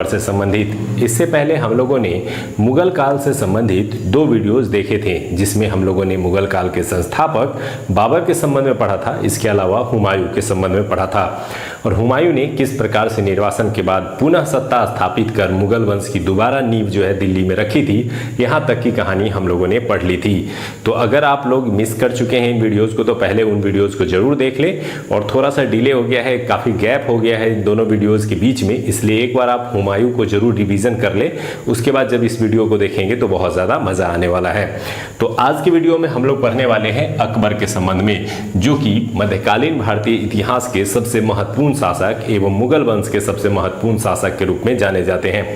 से संबंधित। इससे पहले हम लोगों ने मुगल काल से संबंधित 2 वीडियोस देखे थे, जिसमें हम लोगों ने मुगल काल के संस्थापक बाबर के संबंध में पढ़ा था, इसके अलावा हुमायूं के संबंध में पढ़ा था और हुमायूं ने किस प्रकार से निर्वासन के बाद पुनः सत्ता स्थापित कर मुगल वंश की दोबारा नींव जो है दिल्ली में रखी थी, यहाँ तक की कहानी हम लोगों ने पढ़ ली थी। तो अगर आप लोग मिस कर चुके हैं इन वीडियोज़ को तो पहले उन वीडियोज़ को जरूर देख लें। और थोड़ा सा डिले हो गया है, काफ़ी गैप हो गया है इन दोनों वीडियोज़ के बीच में, इसलिए एक बार आप हुमायूं को जरूर रिवीजन कर ले। उसके बाद जब इस वीडियो को देखेंगे तो बहुत ज़्यादा मज़ा आने वाला है। तो आज की वीडियो में हम लोग पढ़ने वाले हैं अकबर के संबंध में, जो कि मध्यकालीन भारतीय इतिहास के सबसे महत्वपूर्ण शासक एवं मुगल वंश के सबसे महत्वपूर्ण शासक के रूप में जाने जाते हैं।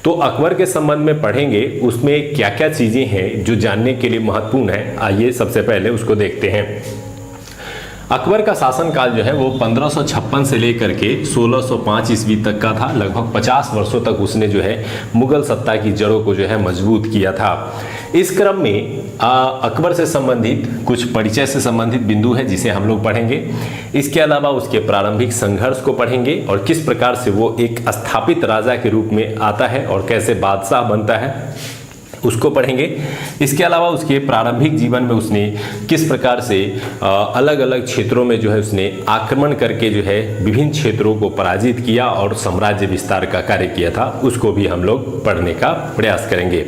तो अकबर के संबंध में पढ़ेंगे, उसमें क्या क्या चीज़ें हैं जो जानने के लिए महत्वपूर्ण है। आइए सबसे पहले उसको देखते हैं। अकबर का शासनकाल जो है वो 1556 से लेकर के 1605 ईस्वी तक का था। लगभग 50 वर्षों तक उसने जो है मुगल सत्ता की जड़ों को जो है मजबूत किया था। इस क्रम में अकबर से संबंधित कुछ परिचय से संबंधित बिंदु है जिसे हम लोग पढ़ेंगे। इसके अलावा उसके प्रारंभिक संघर्ष को पढ़ेंगे और किस प्रकार से वो एक स्थापित राजा के रूप में आता है और कैसे बादशाह बनता है उसको पढ़ेंगे। इसके अलावा उसके प्रारंभिक जीवन में उसने किस प्रकार से अलग अलग क्षेत्रों में जो है उसने आक्रमण करके जो है विभिन्न क्षेत्रों को पराजित किया और साम्राज्य विस्तार का कार्य किया था, उसको भी हम लोग पढ़ने का प्रयास करेंगे।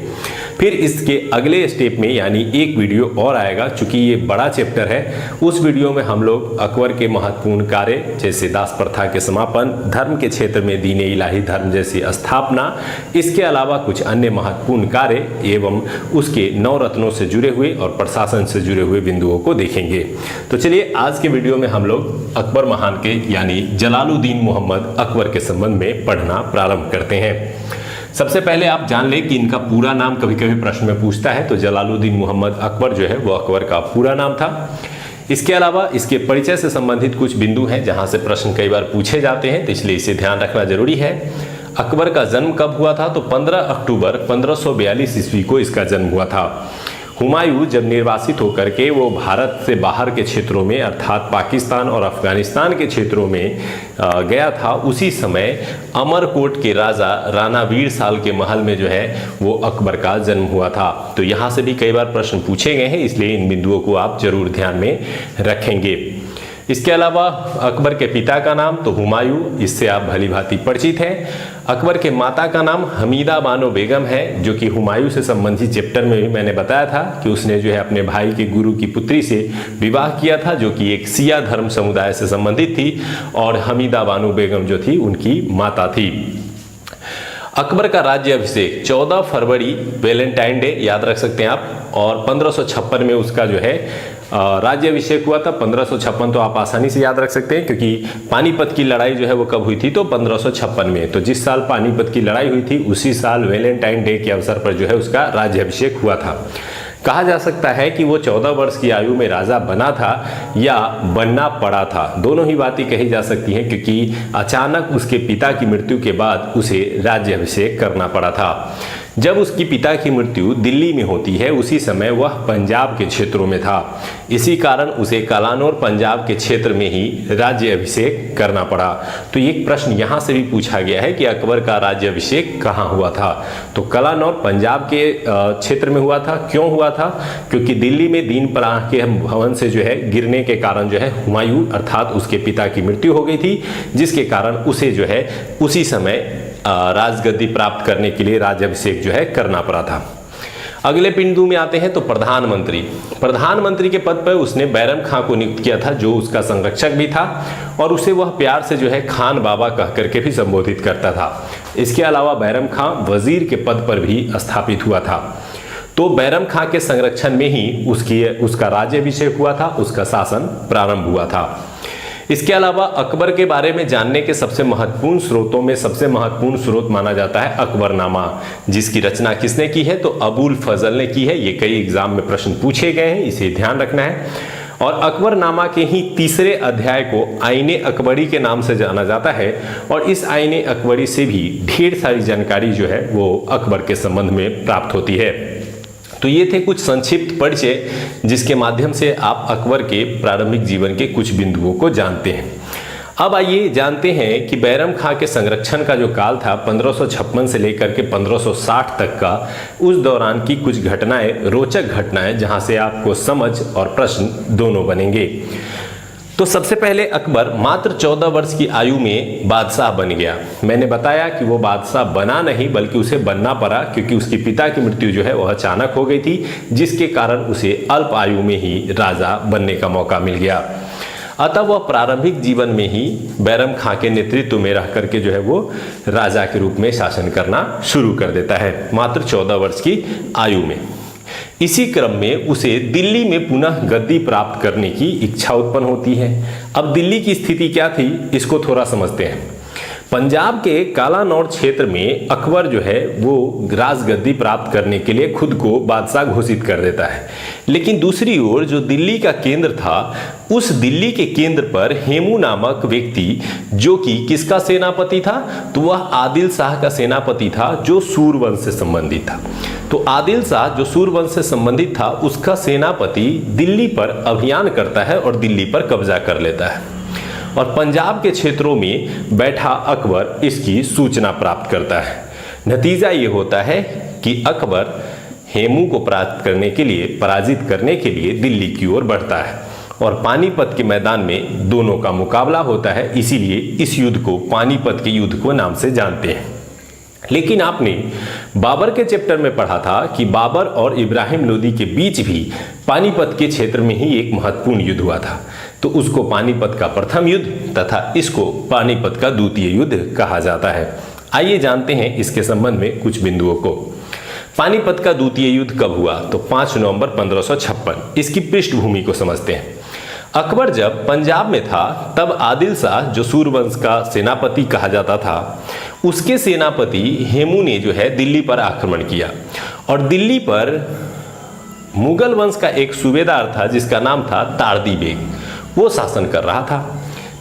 फिर इसके अगले स्टेप में यानी एक वीडियो और आएगा, चूंकि ये बड़ा चैप्टर है। उस वीडियो में हम लोग अकबर के महत्वपूर्ण कार्य जैसे दास प्रथा के समापन, धर्म के क्षेत्र में दीन इलाही धर्म जैसी स्थापना, इसके अलावा कुछ अन्य महत्वपूर्ण कार्य एवं उसके 9 रत्नों से जुड़े हुए और प्रशासन से जुड़े हुए बिंदुओं को देखेंगे। तो चलिए आज के वीडियो में हम लोग अकबर महान के यानी जलालुद्दीन मोहम्मद अकबर के संबंध में पढ़ना प्रारंभ करते हैं। सबसे पहले आप जान लें कि इनका पूरा नाम कभी कभी प्रश्न में पूछता है, तो जलालुद्दीन मोहम्मद अकबर जो है वो अकबर का पूरा नाम था। इसके अलावा इसके परिचय से संबंधित कुछ बिंदु हैं जहां से प्रश्न कई बार पूछे जाते हैं, तो इसलिए इसे ध्यान रखना जरूरी है। अकबर का जन्म कब हुआ था, तो 15 अक्टूबर 1542 ईस्वी को इसका जन्म हुआ था। हुमायूं जब निर्वासित होकर के वो भारत से बाहर के क्षेत्रों में अर्थात पाकिस्तान और अफगानिस्तान के क्षेत्रों में गया था, उसी समय अमरकोट के राजा राणा वीर साल के महल में जो है वो अकबर का जन्म हुआ था। तो यहाँ से भी कई बार प्रश्न पूछे गए हैं, इसलिए इन बिंदुओं को आप जरूर ध्यान में रखेंगे। इसके अलावा अकबर के पिता का नाम तो हुमायूं, इससे आप भली भांति परिचित हैं। अकबर के माता का नाम हमीदा बानो बेगम है, जो कि हुमायूं से संबंधित चैप्टर में भी मैंने बताया था कि उसने जो है अपने भाई के गुरु की पुत्री से विवाह किया था, जो कि एक सिया धर्म समुदाय से संबंधित थी और हमीदा बानो बेगम जो थी उनकी माता थी। अकबर का राज्य अभिषेक 14 फरवरी वैलेंटाइन डे याद रख सकते हैं आप, और 1556 में उसका जो है राज्य अभिषेक हुआ था। 1556 तो आप आसानी से याद रख सकते हैं क्योंकि पानीपत की लड़ाई जो है वो कब हुई थी, तो 1556 में। तो जिस साल पानीपत की लड़ाई हुई थी उसी साल वैलेंटाइन डे के अवसर पर जो है उसका राज्य अभिषेक हुआ था। कहा जा सकता है कि वो 14 वर्ष की आयु में राजा बना था या बनना पड़ा था, दोनों ही बातें कही जा सकती हैं, क्योंकि अचानक उसके पिता की मृत्यु के बाद उसे राज्य अभिषेक करना पड़ा था। जब उसकी पिता की मृत्यु दिल्ली में होती है उसी समय वह पंजाब के क्षेत्रों में था, इसी कारण उसे कलानौर पंजाब के क्षेत्र में ही राज्य अभिषेक करना पड़ा। तो एक प्रश्न यहाँ से भी पूछा गया है कि अकबर का राज्य अभिषेक कहाँ हुआ था, तो कलानौर पंजाब के क्षेत्र में हुआ था। क्यों हुआ था, क्योंकि दिल्ली में दीन पनाह के भवन से जो है गिरने के कारण जो है हुमायूं अर्थात उसके पिता की मृत्यु हो गई थी, जिसके कारण उसे जो है उसी समय राजगद्दी प्राप्त करने के लिए राज्याभिषेक जो है करना पड़ा था। अगले बिंदु में आते हैं तो प्रधानमंत्री के पद पर उसने बैरम खां को नियुक्त किया था, जो उसका संरक्षक भी था और उसे वह प्यार से जो है खान बाबा कह करके भी संबोधित करता था। इसके अलावा बैरम खां वजीर के पद पर भी स्थापित हुआ था। तो बैरम खां के संरक्षण में ही उसका राज्याभिषेक हुआ था, उसका शासन प्रारंभ हुआ था। इसके अलावा अकबर के बारे में जानने के सबसे महत्वपूर्ण स्रोतों में सबसे महत्वपूर्ण स्रोत माना जाता है अकबरनामा, जिसकी रचना किसने की है, तो अबुल फजल ने की है। ये कई एग्जाम में प्रश्न पूछे गए हैं, इसे ध्यान रखना है। और अकबरनामा के ही तीसरे अध्याय को आईने अकबरी के नाम से जाना जाता है और इस आईने अकबरी से भी ढेर सारी जानकारी जो है वो अकबर के संबंध में प्राप्त होती है। तो ये थे कुछ संक्षिप्त परिचय जिसके माध्यम से आप अकबर के प्रारंभिक जीवन के कुछ बिंदुओं को जानते हैं। अब आइए जानते हैं कि बैरम खां के संरक्षण का जो काल था 1556 से लेकर के 1560 तक का, उस दौरान की कुछ घटनाएं, रोचक घटनाएं, जहां से आपको समझ और प्रश्न दोनों बनेंगे। तो सबसे पहले अकबर मात्र 14 वर्ष की आयु में बादशाह बन गया। मैंने बताया कि वो बादशाह बना नहीं बल्कि उसे बनना पड़ा, क्योंकि उसके पिता की मृत्यु जो है वह अचानक हो गई थी, जिसके कारण उसे अल्प आयु में ही राजा बनने का मौका मिल गया। अतः वह प्रारंभिक जीवन में ही बैरम खां के नेतृत्व में रह करके जो है वो राजा के रूप में शासन करना शुरू कर देता है, मात्र 14 वर्ष की आयु में। इसी क्रम में उसे दिल्ली में पुनः गद्दी प्राप्त करने की इच्छा उत्पन्न होती है। अब दिल्ली की स्थिति क्या थी, इसको थोड़ा समझते हैं। पंजाब के कालानौर क्षेत्र में अकबर जो है वो राजगद्दी प्राप्त करने के लिए खुद को बादशाह घोषित कर देता है। लेकिन दूसरी ओर जो दिल्ली का केंद्र था, उस दिल्ली के केंद्र पर हेमू नामक व्यक्ति, जो कि किसका सेनापति था, तो वह आदिल शाह का सेनापति था, जो सूरवंश से संबंधित था। तो आदिल शाह जो सूरवंश से संबंधित था, उसका सेनापति दिल्ली पर अभियान करता है और दिल्ली पर कब्जा कर लेता है। और पंजाब के क्षेत्रों में बैठा अकबर इसकी सूचना प्राप्त करता है। नतीजा ये होता है कि अकबर हेमू को पराजित करने के लिए दिल्ली की ओर बढ़ता है और पानीपत के मैदान में दोनों का मुकाबला होता है। इसीलिए इस युद्ध को पानीपत के युद्ध को नाम से जानते हैं। लेकिन आपने बाबर के चैप्टर में पढ़ा था कि बाबर और इब्राहिम लोदी के बीच भी पानीपत के क्षेत्र में ही एक महत्वपूर्ण युद्ध हुआ था। तो उसको पानीपत का प्रथम युद्ध तथा इसको पानीपत का द्वितीय युद्ध कहा जाता है। आइए जानते हैं इसके संबंध में कुछ बिंदुओं को। पानीपत का द्वितीय युद्ध कब हुआ, तो 5 नवंबर 1556। इसकी पृष्ठभूमि को समझते हैं। अकबर जब पंजाब में था तब आदिल शाह, जो सूरवंश का सेनापति कहा जाता था, उसके सेनापति हेमू ने जो है दिल्ली पर आक्रमण किया और दिल्ली पर मुगल वंश का एक सूबेदार था जिसका नाम था तारदी बेग, वो शासन कर रहा था।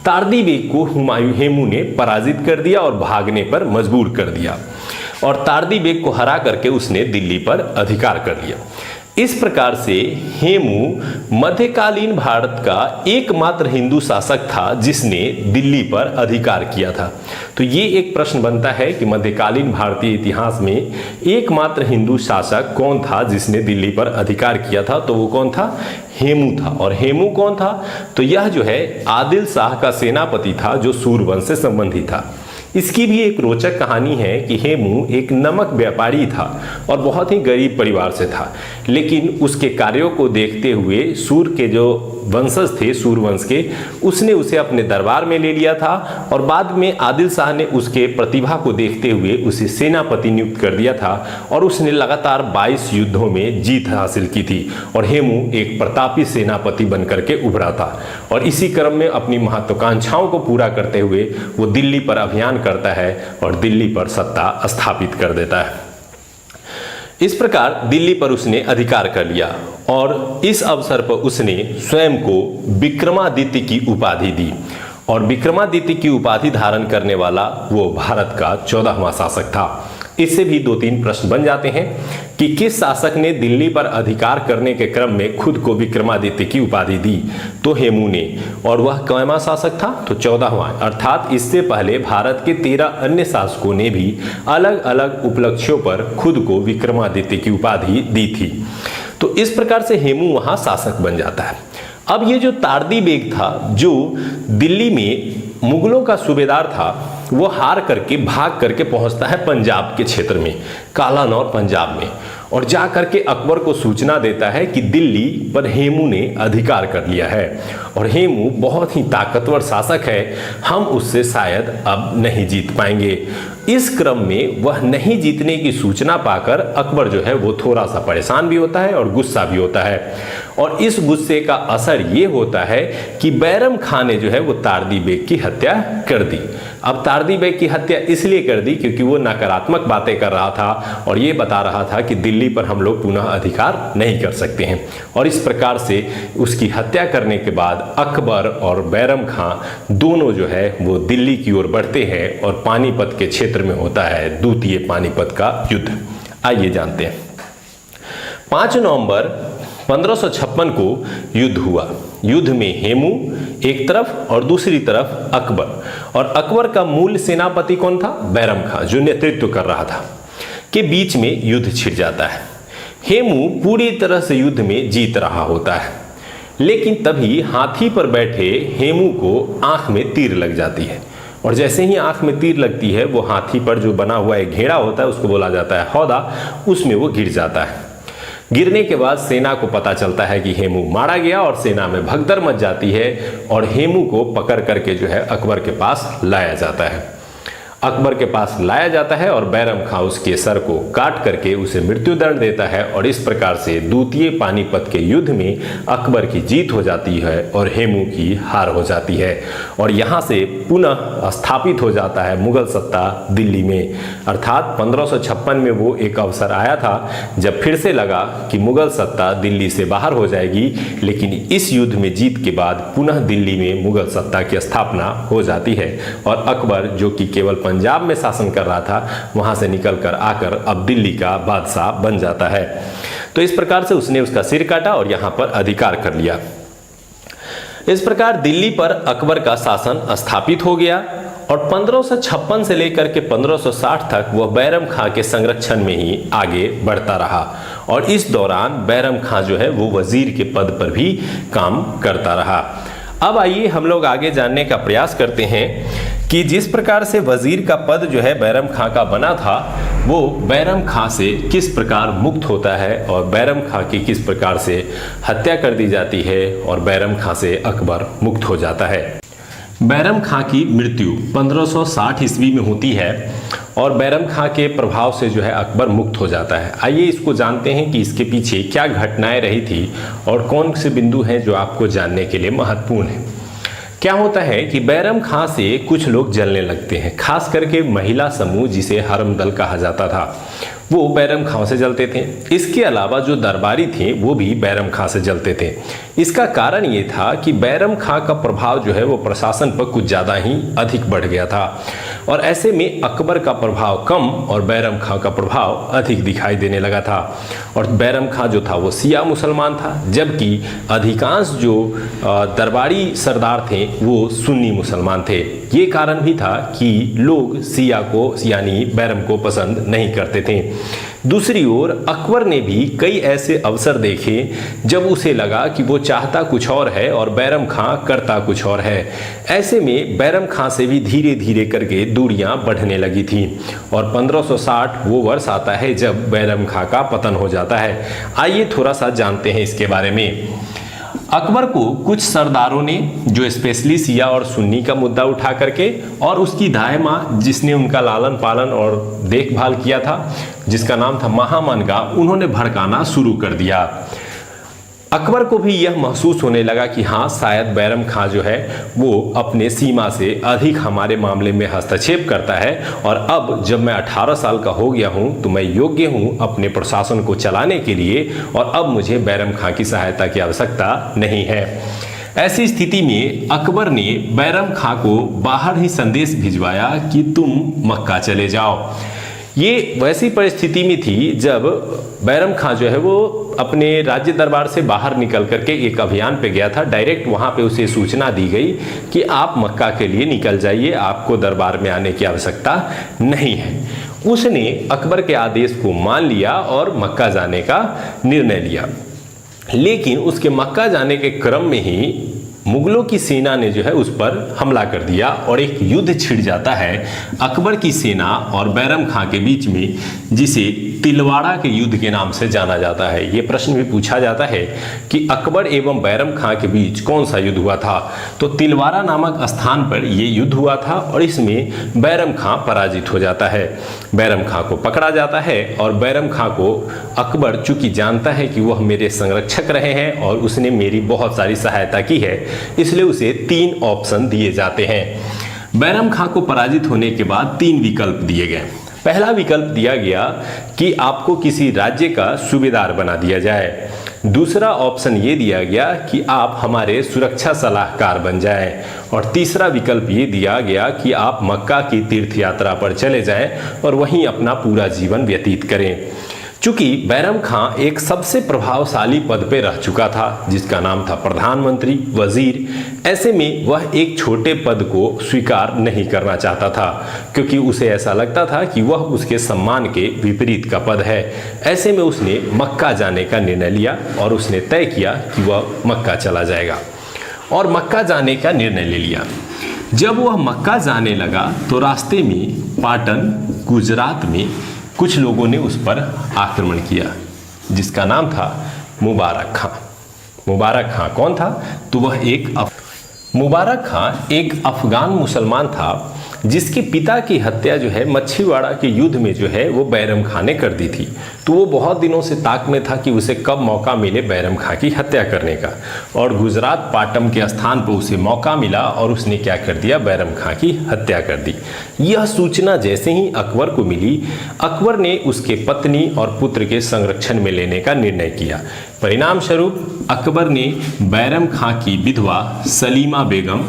तारदी बेग को हेमू ने पराजित कर दिया और भागने पर मजबूर कर दिया और तारदी बेग को हरा करके उसने दिल्ली पर अधिकार कर लिया। इस प्रकार से हेमू मध्यकालीन भारत का एकमात्र हिंदू शासक था जिसने दिल्ली पर अधिकार किया था। तो ये एक प्रश्न बनता है कि मध्यकालीन भारतीय इतिहास में एकमात्र हिंदू शासक कौन था जिसने दिल्ली पर अधिकार किया था, तो वो कौन था, हेमू था। और हेमू कौन था, तो यह जो है आदिल शाह का सेनापति था जो सूरवंश से संबंधित था। इसकी भी एक रोचक कहानी है कि हेमू एक नमक व्यापारी था और बहुत ही गरीब परिवार से था, लेकिन उसके कार्यों को देखते हुए सूर के जो वंशज थे, सूरवंश के, उसने उसे अपने दरबार में ले लिया था और बाद में आदिल शाह ने उसके प्रतिभा को देखते हुए उसे सेनापति नियुक्त कर दिया था और उसने लगातार 22 युद्धों में जीत हासिल की थी और हेमू एक प्रतापी सेनापति बनकर के उभरा था। और इसी क्रम में अपनी महत्वाकांक्षाओं को पूरा करते हुए वो दिल्ली पर अभियान करता है और दिल्ली पर सत्ता स्थापित कर देता है। इस प्रकार दिल्ली पर उसने अधिकार कर लिया और इस अवसर पर उसने स्वयं को विक्रमादित्य की उपाधि दी और विक्रमादित्य की उपाधि धारण करने वाला वो भारत का 14वां शासक था। इससे भी 2-3 प्रश्न बन जाते हैं कि किस शासक ने दिल्ली पर अधिकार करने के क्रम में खुद को विक्रमादित्य की उपाधि दी, तो हेमू ने। और वह कौनवां शासक था, तो 14वां, अर्थात इससे पहले भारत के 13 अन्य शासकों ने भी अलग अलग उपलक्ष्यों पर खुद को विक्रमादित्य की उपाधि दी थी। तो इस प्रकार से हेमू वहां शासक बन जाता है। अब ये जो तारदी बेग था, जो दिल्ली में मुगलों का सूबेदार था, वो हार करके भाग करके पहुंचता है पंजाब के क्षेत्र में, कालानौर पंजाब में, और जा करके अकबर को सूचना देता है कि दिल्ली पर हेमू ने अधिकार कर लिया है और हेमू बहुत ही ताकतवर शासक है, हम उससे शायद अब नहीं जीत पाएंगे। इस क्रम में वह नहीं जीतने की सूचना पाकर अकबर जो है वो थोड़ा सा परेशान भी होता है और गुस्सा भी होता है और इस गुस्से का असर ये होता है कि बैरम खां ने जो है वो तारदी बेग की हत्या कर दी। अब तारदी बेग की हत्या इसलिए कर दी क्योंकि वो नकारात्मक बातें कर रहा था और ये बता रहा था कि दिल्ली पर हम लोग पुनः अधिकार नहीं कर सकते हैं। और इस प्रकार से उसकी हत्या करने के बाद अकबर और बैरम खां दोनों जो है वो दिल्ली की ओर बढ़ते हैं और पानीपत के क्षेत्र में होता है द्वितीय पानीपत का युद्ध। आइए जानते हैं। 5 नवंबर 1556 को युद्ध हुआ। युद्ध में हेमू एक तरफ और दूसरी तरफ अकबर, और अकबर का मूल सेनापति कौन था? बैरम खां, जो नेतृत्व कर रहा था, के बीच में युद्ध छिड़ जाता है। हेमू पूरी तरह से युद्ध में जीत रहा होता है, लेकिन तभी हाथी पर बैठे हेमू को आंख में तीर लग जाती है, और जैसे ही आंख में तीर लगती है, वो हाथी पर जो बना हुआ एक घेरा होता है, उसको बोला जाता है हौदा, उसमें वो गिर जाता है। गिरने के बाद सेना को पता चलता है कि हेमू मारा गया, और सेना में भगदड़ मच जाती है, और हेमू को पकड़ करके जो है अकबर के पास लाया जाता है। अकबर के पास लाया जाता है और बैरम खां उसके सर को काट करके उसे मृत्युदंड देता है, और इस प्रकार से द्वितीय पानीपत के युद्ध में अकबर की जीत हो जाती है और हेमू की हार हो जाती है, और यहाँ से पुनः स्थापित हो जाता है मुगल सत्ता दिल्ली में। अर्थात 1556 में वो एक अवसर आया था जब फिर से लगा कि मुगल सत्ता दिल्ली से बाहर हो जाएगी, लेकिन इस युद्ध में जीत के बाद पुनः दिल्ली में मुगल सत्ता की स्थापना हो जाती है, और अकबर जो कि केवल पंजाब में शासन कर रहा था, वहां से निकलकर आकर अब दिल्ली का बादशाह बन जाता है। तो इस प्रकार से उसने उसका सिर काटा और यहां पर अधिकार कर लिया। इस प्रकार दिल्ली पर अकबर का शासन स्थापित हो गया, और 1556 से लेकर के 1560 तक वह बैरम खां के संरक्षण में ही आगे बढ़ता रहा, और इस दौरान बैरम खां जो है वो वजीर के पद पर भी काम करता रहा। अब आइए हम लोग आगे जानने का प्रयास करते हैं कि जिस प्रकार से वजीर का पद जो है बैरम खां का बना था, वो बैरम खां से किस प्रकार मुक्त होता है, और बैरम खां की किस प्रकार से हत्या कर दी जाती है, और बैरम खां से अकबर मुक्त हो जाता है। बैरम खां की मृत्यु 1560 ईस्वी में होती है, और बैरम खां के प्रभाव से जो है अकबर मुक्त हो जाता है। आइए इसको जानते हैं कि इसके पीछे क्या घटनाएं रही थी और कौन से बिंदु हैं जो आपको जानने के लिए महत्वपूर्ण है। क्या होता है कि बैरम खां से कुछ लोग जलने लगते हैं, खास करके महिला समूह जिसे हरमदल कहा जाता था, वो बैरम खां से जलते थे। इसके अलावा जो दरबारी थे वो भी बैरम खां से जलते थे। इसका कारण ये था कि बैरम खां का प्रभाव जो है वो प्रशासन पर कुछ ज़्यादा ही अधिक बढ़ गया था, और ऐसे में अकबर का प्रभाव कम और बैरम खां का प्रभाव अधिक दिखाई देने लगा था। और बैरम खां जो था वो शिया मुसलमान था, जबकि अधिकांश जो दरबारी सरदार थे वो सुन्नी मुसलमान थे। ये कारण भी था कि लोग शिया को यानी बैरम को पसंद नहीं करते थे। दूसरी ओर अकबर ने भी कई ऐसे अवसर देखे जब उसे लगा कि वो चाहता कुछ और है और बैरम खां करता कुछ और है। ऐसे में बैरम खां से भी धीरे धीरे करके दूरियां बढ़ने लगी थी, और 1560 वो वर्ष आता है जब बैरम खां का पतन हो जाता है। आइए थोड़ा सा जानते हैं इसके बारे में। अकबर को कुछ सरदारों ने, जो स्पेशली शिया और सुन्नी का मुद्दा उठा करके, और उसकी दाई माँ जिसने उनका लालन पालन और देखभाल किया था, जिसका नाम था महामनगा, उन्होंने भड़काना शुरू कर दिया। अकबर को भी यह महसूस होने लगा कि हाँ, शायद बैरम खां जो है वो अपने सीमा से अधिक हमारे मामले में हस्तक्षेप करता है, और अब जब मैं 18 साल का हो गया हूँ तो मैं योग्य हूँ अपने प्रशासन को चलाने के लिए, और अब मुझे बैरम खां की सहायता की आवश्यकता नहीं है। ऐसी स्थिति में अकबर ने बैरम खां को बाहर ही संदेश भिजवाया कि तुम मक्का चले जाओ। ये वैसी परिस्थिति में थी जब बैरम खां जो है वो अपने राज्य दरबार से बाहर निकल करके एक अभियान पे गया था। डायरेक्ट वहाँ पे उसे सूचना दी गई कि आप मक्का के लिए निकल जाइए, आपको दरबार में आने की आवश्यकता नहीं है। उसने अकबर के आदेश को मान लिया और मक्का जाने का निर्णय लिया, लेकिन उसके मक्का जाने के क्रम में ही मुगलों की सेना ने जो है उस पर हमला कर दिया, और एक युद्ध छिड़ जाता है अकबर की सेना और बैरम खां के बीच में, जिसे तिलवाड़ा के युद्ध के नाम से जाना जाता है। ये प्रश्न भी पूछा जाता है कि अकबर एवं बैरम खां के बीच कौन सा युद्ध हुआ था, तो तिलवाड़ा नामक स्थान पर ये युद्ध हुआ था, और इसमें बैरम खां पराजित हो जाता है। बैरम खां को पकड़ा जाता है, और बैरम खां को अकबर चूंकि जानता है कि वह मेरे संरक्षक रहे हैं और उसने मेरी बहुत सारी सहायता की है, इसलिए उसे 3 ऑप्शन दिए जाते हैं। बैरम खां को पराजित होने के बाद 3 विकल्प दिए गए। पहला विकल्प दिया गया कि आपको किसी राज्य का सूबेदार बना दिया जाए। दूसरा ऑप्शन ये दिया गया कि आप हमारे सुरक्षा सलाहकार बन जाएं, और तीसरा विकल्प ये दिया गया कि आप मक्का की तीर्थ यात्रा पर चले जाएं और वहीं अपना पूरा जीवन व्यतीत करें। चूंकि बैरम खां एक सबसे प्रभावशाली पद पे रह चुका था जिसका नाम था प्रधानमंत्री वजीर, ऐसे में वह एक छोटे पद को स्वीकार नहीं करना चाहता था क्योंकि उसे ऐसा लगता था कि वह उसके सम्मान के विपरीत का पद है। ऐसे में उसने मक्का जाने का निर्णय लिया और उसने तय किया कि वह मक्का चला जाएगा और मक्का जाने का निर्णय ले लिया। जब वह मक्का जाने लगा तो रास्ते में पाटन गुजरात में कुछ लोगों ने उस पर आक्रमण किया जिसका नाम था मुबारक खां। मुबारक खां कौन था? तो वह मुबारक खां एक अफगान मुसलमान था जिसके पिता की हत्या जो है मच्छीवाड़ा के युद्ध में जो है वो बैरम खां ने कर दी थी। तो वो बहुत दिनों से ताक में था कि उसे कब मौका मिले बैरम खां की हत्या करने का, और गुजरात पाटम के स्थान पर उसे मौका मिला और उसने क्या कर दिया, बैरम खां की हत्या कर दी। यह सूचना जैसे ही अकबर को मिली, अकबर ने उसके पत्नी और पुत्र के संरक्षण में लेने का निर्णय किया। परिणाम स्वरूप अकबर ने बैरम खां की विधवा सलीमा बेगम,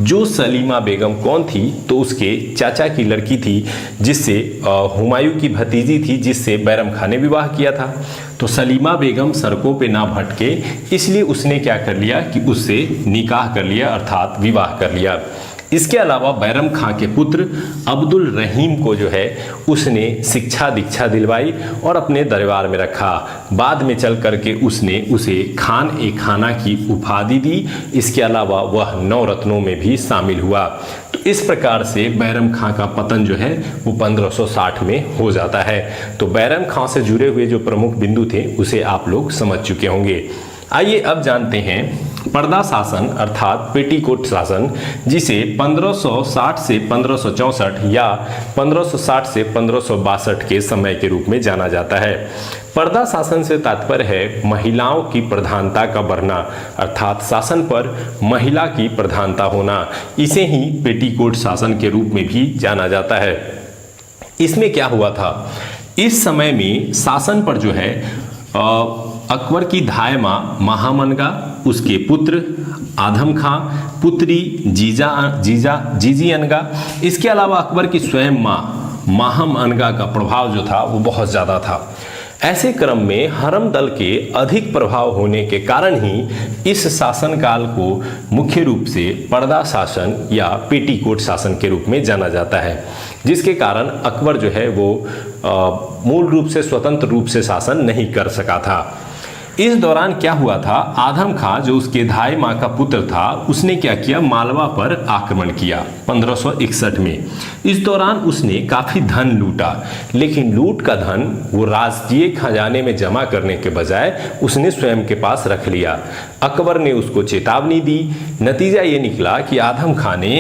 जो सलीमा बेगम कौन थी, तो उसके चाचा की लड़की थी जिससे हुमायूं की भतीजी थी जिससे बैरम खां ने विवाह किया था। तो सलीमा बेगम सड़कों पे ना भटके इसलिए उसने क्या कर लिया कि उससे निकाह कर लिया अर्थात विवाह कर लिया। इसके अलावा बैरम खां के पुत्र अब्दुल रहीम को जो है उसने शिक्षा दीक्षा दिलवाई और अपने दरबार में रखा। बाद में चल करके उसने उसे खान ए खाना की उपाधि दी। इसके अलावा वह 9 रत्नों में भी शामिल हुआ। तो इस प्रकार से बैरम खां का पतन जो है वो 1560 में हो जाता है। तो बैरम खां से जुड़े हुए जो प्रमुख बिंदु थे उसे आप लोग समझ चुके होंगे। आइए अब जानते हैं पर्दा शासन अर्थात पेटीकोट शासन, जिसे 1560 से 1564 या 1560 से 1562 के समय के रूप में जाना जाता है। पर्दा शासन से तात्पर्य है महिलाओं की प्रधानता का बढ़ना अर्थात शासन पर महिला की प्रधानता होना। इसे ही पेटीकोट शासन के रूप में भी जाना जाता है। इसमें क्या हुआ था, इस समय में शासन पर जो है अकबर की धाय माँ महामनगा, उसके पुत्र आधम खां, पुत्री जीजी अनगा, इसके अलावा अकबर की स्वयं माँ माहम अनगा का प्रभाव जो था वो बहुत ज़्यादा था। ऐसे क्रम में हरम दल के अधिक प्रभाव होने के कारण ही इस शासनकाल को मुख्य रूप से पर्दा शासन या पेटीकोट शासन के रूप में जाना जाता है, जिसके कारण अकबर जो है वो मूल रूप से स्वतंत्र रूप से शासन नहीं कर सका था। इस दौरान क्या हुआ था, आधम खां जो उसके धाई माँ का पुत्र था उसने क्या किया, मालवा पर आक्रमण किया 1561 में। इस दौरान उसने काफ़ी धन लूटा, लेकिन लूट का धन वो राष्ट्रीय खजाने में जमा करने के बजाय उसने स्वयं के पास रख लिया। अकबर ने उसको चेतावनी दी। नतीजा ये निकला कि आधम खां ने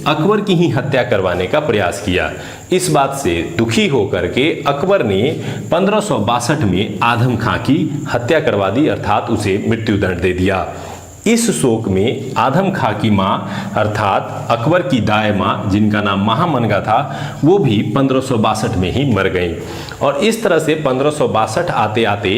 अकबर की ही हत्या करवाने का प्रयास किया। इस बात से दुखी होकर के अकबर ने 1562 में आधम खां की हत्या करवा दी अर्थात उसे मृत्युदंड दे दिया। इस शोक में आधम खां की माँ अर्थात अकबर की दाई माँ जिनका नाम महामनगा था वो भी 1562 में ही मर गई। और इस तरह से 1562 आते आते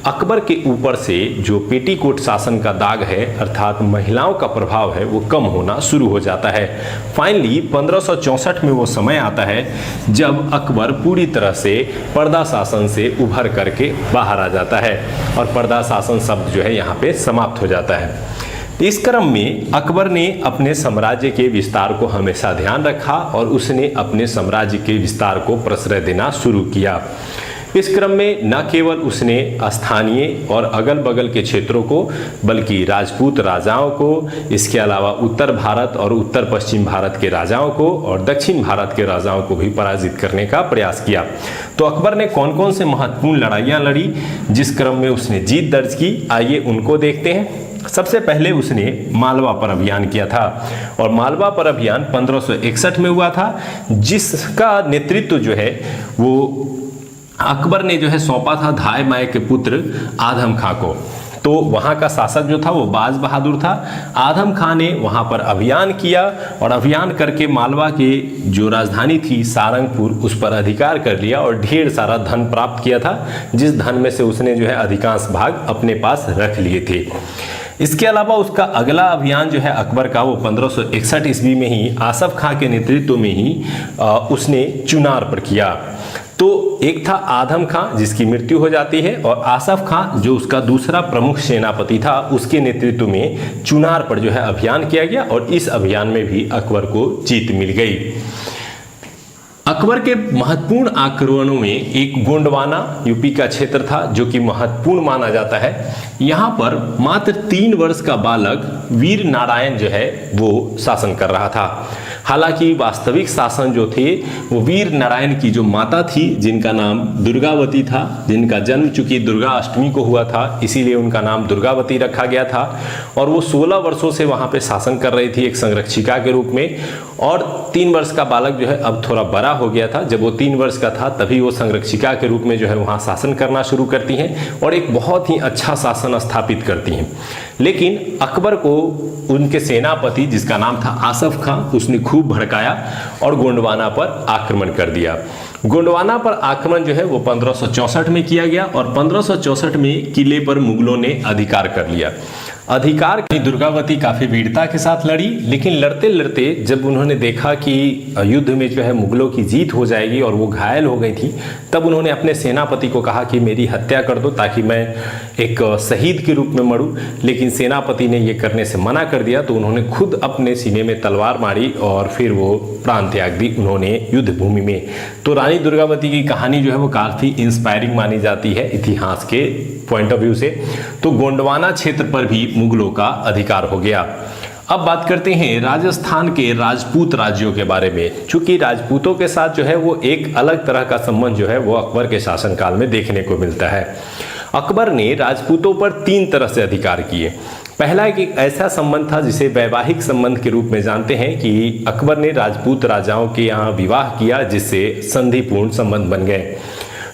अकबर के ऊपर से जो पेटीकोट शासन का दाग है अर्थात महिलाओं का प्रभाव है वो कम होना शुरू हो जाता है। फाइनली 1564 में वो समय आता है जब अकबर पूरी तरह से पर्दा शासन से उभर करके बाहर आ जाता है और पर्दा शासन शब्द जो है यहाँ पे समाप्त हो जाता है। इस क्रम में अकबर ने अपने साम्राज्य के विस्तार को हमेशा ध्यान रखा और उसने अपने साम्राज्य के विस्तार को प्रश्रय देना शुरू किया। इस क्रम में न केवल उसने स्थानीय और अगल बगल के क्षेत्रों को बल्कि राजपूत राजाओं को, इसके अलावा उत्तर भारत और उत्तर पश्चिम भारत के राजाओं को और दक्षिण भारत के राजाओं को भी पराजित करने का प्रयास किया। तो अकबर ने कौन कौन से महत्वपूर्ण लड़ाइयाँ लड़ी जिस क्रम में उसने जीत दर्ज की, आइए उनको देखते हैं। सबसे पहले उसने मालवा पर अभियान किया था और मालवा पर अभियान 1561 में हुआ था, जिसका नेतृत्व जो है वो अकबर ने जो है सौंपा था धाय माए के पुत्र आधम खां को। तो वहाँ का शासक जो था वो बाज बहादुर था। आधम खां ने वहाँ पर अभियान किया और अभियान करके मालवा के जो राजधानी थी सारंगपुर उस पर अधिकार कर लिया और ढेर सारा धन प्राप्त किया था, जिस धन में से उसने जो है अधिकांश भाग अपने पास रख लिए थे। इसके अलावा उसका अगला अभियान जो है अकबर का वो 1561 ईस्वी में ही आसफ खां के नेतृत्व में ही उसने चुनार पर किया। तो तो एक था आदम खां जिसकी मृत्यु हो जाती है, और आसफ खां जो उसका दूसरा प्रमुख सेनापति था, उसके नेतृत्व में चुनार पर जो है अभियान किया गया और इस अभियान में भी अकबर को जीत मिल गई। अकबर के महत्वपूर्ण आक्रमणों में एक गोंडवाना यूपी का क्षेत्र था जो कि महत्वपूर्ण माना जाता है। यहाँ पर मात्र 3 वर्ष का बालक वीर नारायण जो है वो शासन कर रहा था। हालांकि वास्तविक शासन जो थे वो वीर नारायण की जो माता थी जिनका नाम दुर्गावती था, जिनका जन्म चूंकि दुर्गा अष्टमी को हुआ था इसीलिए उनका नाम दुर्गावती रखा गया था, और वो 16 वर्षों से वहाँ पे शासन कर रही थी एक संरक्षिका के रूप में। और 3 वर्ष का बालक जो है अब थोड़ा बड़ा हो गया था, जब वो 3 वर्ष का था तभी वो संरक्षिका के रूप में जो है वहाँ शासन करना शुरू करती हैं और एक बहुत ही अच्छा शासन स्थापित करती हैं। लेकिन अकबर को उनके सेनापति जिसका नाम था आसफ खां, उसने खूब भड़काया और गोंडवाना पर आक्रमण कर दिया। गोंडवाना पर आक्रमण जो है वो 1564 में किया गया और 1564 में किले पर मुगलों ने अधिकार कर लिया। अधिकार की दुर्गावती काफ़ी वीरता के साथ लड़ी, लेकिन लड़ते लड़ते जब उन्होंने देखा कि युद्ध में जो है मुगलों की जीत हो जाएगी और वो घायल हो गई थी, तब उन्होंने अपने सेनापति को कहा कि मेरी हत्या कर दो ताकि मैं एक शहीद के रूप में मरूं। लेकिन सेनापति ने ये करने से मना कर दिया, तो उन्होंने खुद अपने सीने में तलवार मारी और फिर वो प्राण त्याग दी उन्होंने युद्ध भूमि में। तो रानी दुर्गावती की कहानी जो है वो काफ़ी इंस्पायरिंग मानी जाती है इतिहास के पॉइंट ऑफ व्यू से। तो गोंडवाना क्षेत्र पर भी मुगलों का अधिकार हो गया। अब बात करते हैं राजस्थान के राजपूत राज्यों के बारे में। चूंकि राजपूतों के साथ जो है वो एक अलग तरह का संबंध जो है वो अकबर के शासनकाल में देखने को मिलता है। अकबर ने राजपूतों पर 3 तरह से अधिकार किए। पहला एक ऐसा संबंध था जिसे वैवाहिक संबंध के रूप में जानते हैं कि अकबर ने राजपूत राजाओं के यहाँ विवाह किया जिससे संधिपूर्ण संबंध बन गए।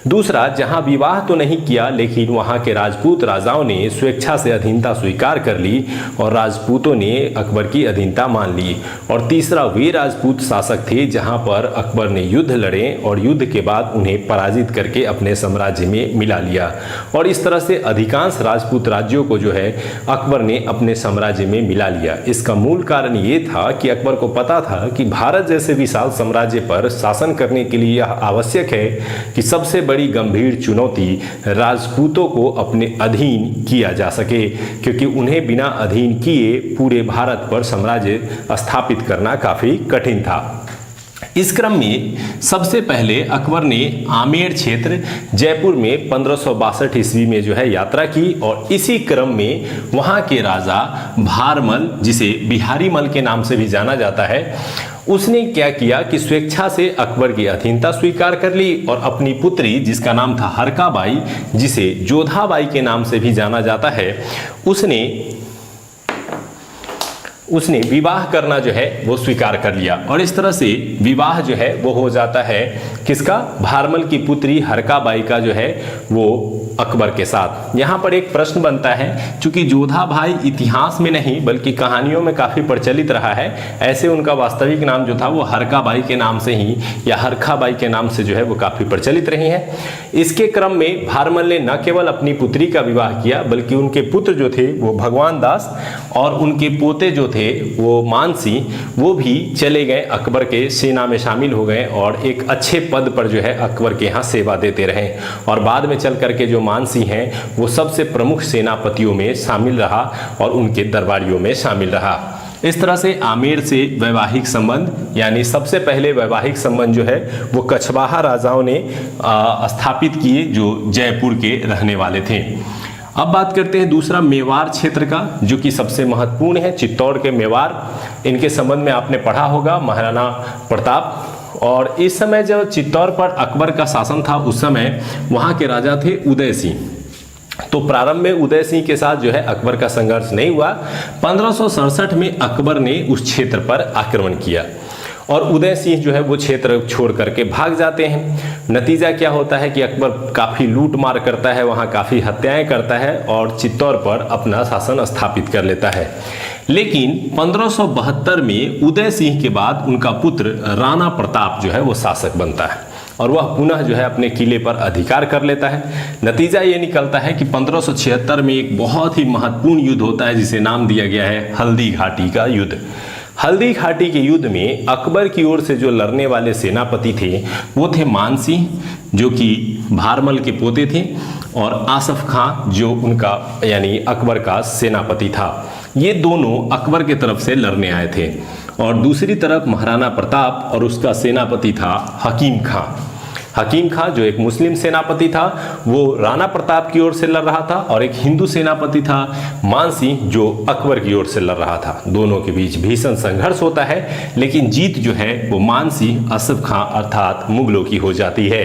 दूसरा, जहां विवाह तो नहीं किया लेकिन वहां के राजपूत राजाओं ने स्वेच्छा से अधीनता स्वीकार कर ली और राजपूतों ने अकबर की अधीनता मान ली। और तीसरा, वे राजपूत शासक थे जहां पर अकबर ने युद्ध लड़े और युद्ध के बाद उन्हें पराजित करके अपने साम्राज्य में मिला लिया। और इस तरह से अधिकांश राजपूत राज्यों को जो है अकबर ने अपने साम्राज्य में मिला लिया। इसका मूल कारण ये था कि अकबर को पता था कि भारत जैसे विशाल साम्राज्य पर शासन करने के लिए यह आवश्यक है कि सबसे बड़ी गंभीर चुनौती राजपूतों को अपने अधीन किया जा सके, क्योंकि उन्हें बिना अधीन किए पूरे भारत पर साम्राज्य स्थापित करना काफी कठिन था। इस क्रम में सबसे पहले अकबर ने आमेर क्षेत्र जयपुर में 1562 ईस्वी में जो है यात्रा की और इसी क्रम में वहां के राजा भारमल, जिसे बिहारी मल के नाम से भी जाना जाता है, उसने क्या किया कि स्वेच्छा से अकबर की अधीनता स्वीकार कर ली और अपनी पुत्री जिसका नाम था हरकाबाई, जिसे जोधाबाई के नाम से भी जाना जाता है, उसने विवाह करना जो है वो स्वीकार कर लिया। और इस तरह से विवाह जो है वो हो जाता है किसका? भारमल की पुत्री हरकाबाई का जो है वो अकबर के साथ। यहाँ पर एक प्रश्न बनता है, चूंकि जोधाबाई इतिहास में नहीं बल्कि कहानियों में काफ़ी प्रचलित रहा है, ऐसे उनका वास्तविक नाम जो था वो हरकाबाई के नाम से ही या हरखाबाई के नाम से जो है वो काफ़ी प्रचलित रही है। इसके क्रम में भारमल ने न केवल अपनी पुत्री का विवाह किया बल्कि उनके पुत्र जो थे वो भगवान दास और उनके पोते जो थे वो मानसी, वो भी चले गए अकबर के सेना में शामिल हो गए और एक अच्छे पद पर जो है अकबर के यहाँ सेवा देते रहे। और बाद में चल करके जो मानसी हैं वो सबसे प्रमुख सेनापतियों में शामिल रहा और उनके दरबारियों में शामिल रहा। इस तरह से आमेर से वैवाहिक संबंध, यानी सबसे पहले वैवाहिक संबंध जो है वो कछवाहा राजाओं ने स्थापित किए जो जयपुर के रहने वाले थे। अब बात करते हैं दूसरा मेवाड़ क्षेत्र का, जो कि सबसे महत्वपूर्ण है, चित्तौड़ के मेवाड़। इनके संबंध में आपने पढ़ा होगा महाराणा प्रताप। और इस समय जब चित्तौड़ पर अकबर का शासन था उस समय वहाँ के राजा थे उदय सिंह। तो प्रारंभ में उदय सिंह के साथ जो है अकबर का संघर्ष नहीं हुआ। 1567 में अकबर ने उस क्षेत्र पर आक्रमण किया और उदय सिंह जो है वो क्षेत्र छोड़ करके भाग जाते हैं। नतीजा क्या होता है कि अकबर काफ़ी लूट मार करता है, वहाँ काफ़ी हत्याएं करता है और चित्तौड़ पर अपना शासन स्थापित कर लेता है। लेकिन 1572 में उदय सिंह के बाद उनका पुत्र राणा प्रताप जो है वो शासक बनता है और वह पुनः जो है अपने किले पर अधिकार कर लेता है। नतीजा ये निकलता है कि 1576 में एक बहुत ही महत्वपूर्ण युद्ध होता है जिसे नाम दिया गया है हल्दी घाटी का युद्ध। हल्दी घाटी के युद्ध में अकबर की ओर से जो लड़ने वाले सेनापति थे वो थे मान सिंह, जो कि भारमल के पोते थे, और आसफ खां, जो उनका यानी अकबर का सेनापति था। ये दोनों अकबर की तरफ से लड़ने आए थे। और दूसरी तरफ महाराणा प्रताप और उसका सेनापति था हकीम खां। हकीम खां जो एक मुस्लिम सेनापति था, वो राणा प्रताप की ओर से लड़ रहा था, और एक हिंदू सेनापति था मान सिंह, जो अकबर की ओर से लड़ रहा था। दोनों के बीच भीषण संघर्ष होता है, लेकिन जीत जो है वो मान सिंह आसफ खां अर्थात मुगलों की हो जाती है।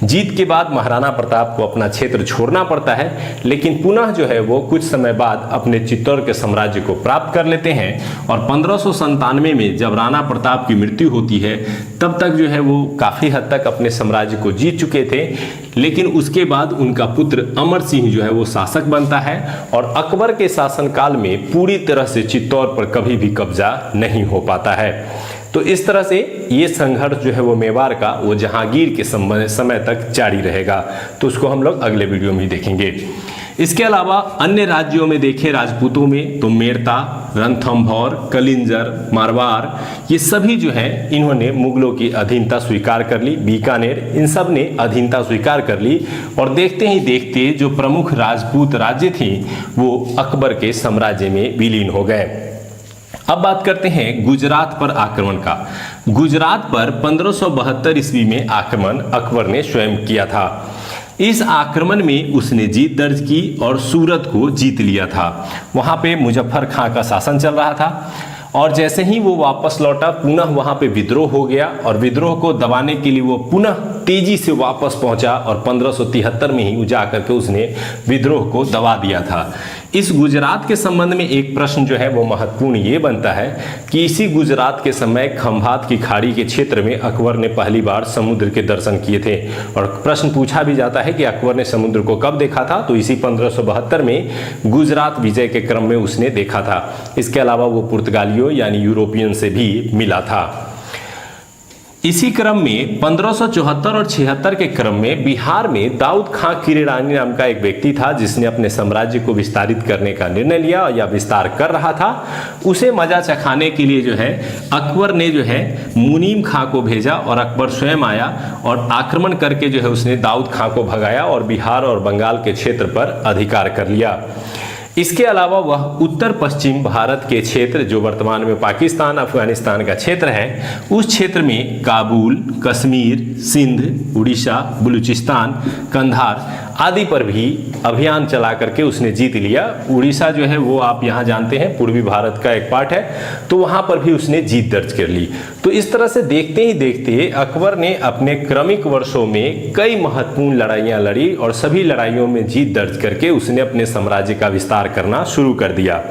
जीत के बाद महाराणा प्रताप को अपना क्षेत्र छोड़ना पड़ता है, लेकिन पुनः जो है वो कुछ समय बाद अपने चित्तौड़ के साम्राज्य को प्राप्त कर लेते हैं। और 1597 में जब राणा प्रताप की मृत्यु होती है, तब तक जो है वो काफ़ी हद तक अपने राज्य को जीत चुके थे। लेकिन उसके बाद उनका पुत्र अमर सिंह जो है वो शासक बनता है, और अकबर के शासनकाल में पूरी तरह से चित्तौड़ पर कभी भी कब्जा नहीं हो पाता है। तो इस तरह से ये संघर्ष जो है वो मेवाड़ का वो जहांगीर के समय तक जारी रहेगा। तो उसको हम लोग अगले वीडियो में ही देखेंगे। इसके अलावा अन्य राज्यों में देखें राजपूतों में तो मेड़ता, रणथंभौर, कलिंजर, मारवाड़, ये सभी जो है इन्होंने मुगलों की अधीनता स्वीकार कर ली। बीकानेर, इन सब ने अधीनता स्वीकार कर ली, और देखते ही देखते जो प्रमुख राजपूत राज्य थे वो अकबर के साम्राज्य में विलीन हो गए। अब बात करते हैं गुजरात पर आक्रमण का। गुजरात पर 1572 ईस्वी में आक्रमण अकबर ने स्वयं किया था। इस आक्रमण में उसने जीत दर्ज की और सूरत को जीत लिया था। वहाँ पे मुजफ्फर खां का शासन चल रहा था, और जैसे ही वो वापस लौटा पुनः वहाँ पे विद्रोह हो गया, और विद्रोह को दबाने के लिए वो पुनः तेजी से वापस पहुंचा, और 1573 में ही जा करके उसने विद्रोह को दबा दिया था। इस गुजरात के संबंध में एक प्रश्न जो है वो महत्वपूर्ण ये बनता है कि इसी गुजरात के समय खंभात की खाड़ी के क्षेत्र में अकबर ने पहली बार समुद्र के दर्शन किए थे। और प्रश्न पूछा भी जाता है कि अकबर ने समुद्र को कब देखा था, तो इसी 1572 में गुजरात विजय के क्रम में उसने देखा था। इसके अलावा वो पुर्तगालियों यानी यूरोपियन से भी मिला था। इसी क्रम में 1574 और 76 के क्रम में बिहार में दाऊद खां किरानी नाम का एक व्यक्ति था, जिसने अपने साम्राज्य को विस्तारित करने का निर्णय लिया या विस्तार कर रहा था। उसे मजा चखाने के लिए जो है अकबर ने जो है मुनीम खां को भेजा, और अकबर स्वयं आया और आक्रमण करके जो है उसने दाऊद खां को भगाया और बिहार और बंगाल के क्षेत्र पर अधिकार कर लिया। इसके अलावा वह उत्तर पश्चिम भारत के क्षेत्र, जो वर्तमान में पाकिस्तान अफगानिस्तान का क्षेत्र है, उस क्षेत्र में काबुल, कश्मीर, सिंध, उड़ीसा, बलूचिस्तान, कंधार आदि पर भी अभियान चला करके उसने जीत लिया। उड़ीसा जो है वो आप यहाँ जानते हैं पूर्वी भारत का एक पार्ट है, तो वहाँ पर भी उसने जीत दर्ज कर ली। तो इस तरह से देखते ही देखते अकबर ने अपने क्रमिक वर्षों में कई महत्वपूर्ण लड़ाइयाँ लड़ी, और सभी लड़ाइयों में जीत दर्ज करके उसने अपने साम्राज्य का विस्तार करना शुरू कर दिया।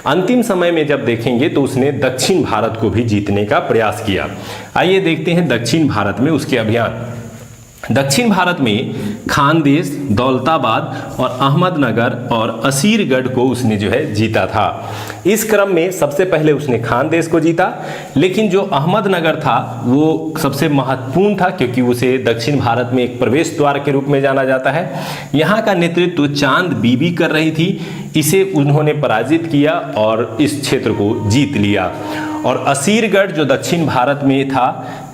अंतिम समय में जब देखेंगे तो उसने दक्षिण भारत को भी जीतने का प्रयास किया। आइए देखते हैं दक्षिण भारत में उसके अभियान। दक्षिण भारत में खानदेश, दौलताबाद और अहमदनगर और असीरगढ़ को उसने जो है जीता था। इस क्रम में सबसे पहले उसने खानदेश को जीता, लेकिन जो अहमदनगर था वो सबसे महत्वपूर्ण था, क्योंकि उसे दक्षिण भारत में एक प्रवेश द्वार के रूप में जाना जाता है। यहाँ का नेतृत्व चांद बीबी कर रही थी। इसे उन्होंने पराजित किया और इस क्षेत्र को जीत लिया। और असीरगढ़ जो दक्षिण भारत में था,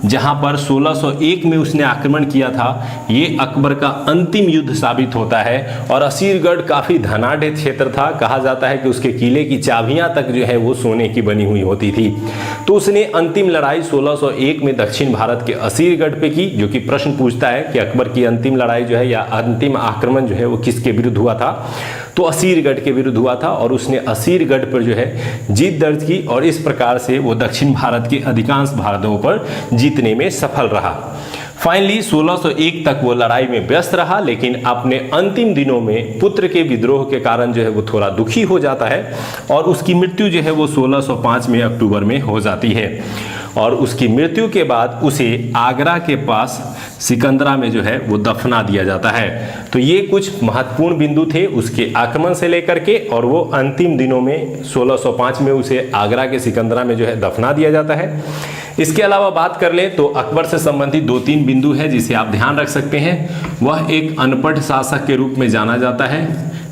जहां पर 1601 में उसने आक्रमण किया था, ये अकबर का अंतिम युद्ध साबित होता है। और असीरगढ़ काफ़ी धनाढ़ क्षेत्र था, कहा जाता है कि उसके किले की चाबियां तक जो है वो सोने की बनी हुई होती थी। तो उसने अंतिम लड़ाई 1601 में दक्षिण भारत के असीरगढ़ पे की, जो कि प्रश्न पूछता है कि अकबर की अंतिम लड़ाई जो है या अंतिम आक्रमण जो है वो किसके विरुद्ध हुआ था, तो असीरगढ़ के विरुद्ध हुआ था। और उसने असीरगढ़ पर जो है जीत दर्ज की, और इस प्रकार से वो दक्षिण भारत के अधिकांश भागों पर जीतने में सफल रहा। फाइनली 1601 तक वो लड़ाई में व्यस्त रहा, लेकिन अपने अंतिम दिनों में पुत्र के विद्रोह के कारण जो है वो थोड़ा दुखी हो जाता है, और उसकी मृत्यु जो है वो 1605 में अक्टूबर में हो जाती है। और उसकी मृत्यु के बाद उसे आगरा के पास सिकंदरा में जो है वो दफना दिया जाता है। तो ये कुछ महत्वपूर्ण बिंदु थे उसके आक्रमण से लेकर के, और वो अंतिम दिनों में 1605 में उसे आगरा के सिकंदरा में जो है दफना दिया जाता है। इसके अलावा बात कर ले तो अकबर से संबंधित 2-3 बिंदु है जिसे आप ध्यान रख सकते हैं। वह एक अनपढ़ शासक के रूप में जाना जाता है,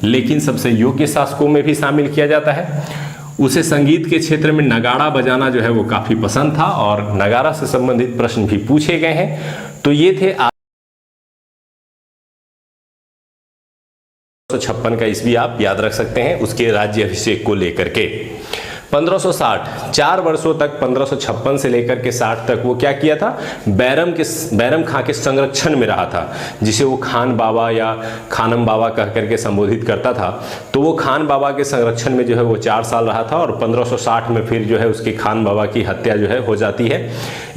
लेकिन सबसे योग्य शासकों में भी शामिल किया जाता है। उसे संगीत के क्षेत्र में नगाड़ा बजाना जो है वो काफ़ी पसंद था और नगाड़ा से संबंधित प्रश्न भी पूछे गए हैं। तो ये थे 1556 का ईस्वी आप याद रख सकते हैं उसके राज्य अभिषेक को लेकर के। 1560 4 वर्षों तक 1556 से लेकर के 60 तक वो क्या किया था, बैरम खां के संरक्षण में रहा था, जिसे वो खान बाबा या खानम बाबा कह करके संबोधित करता था। तो वो खान बाबा के संरक्षण में जो है वो 4 साल रहा था और 1560 में फिर जो है उसके खान बाबा की हत्या जो है हो जाती है,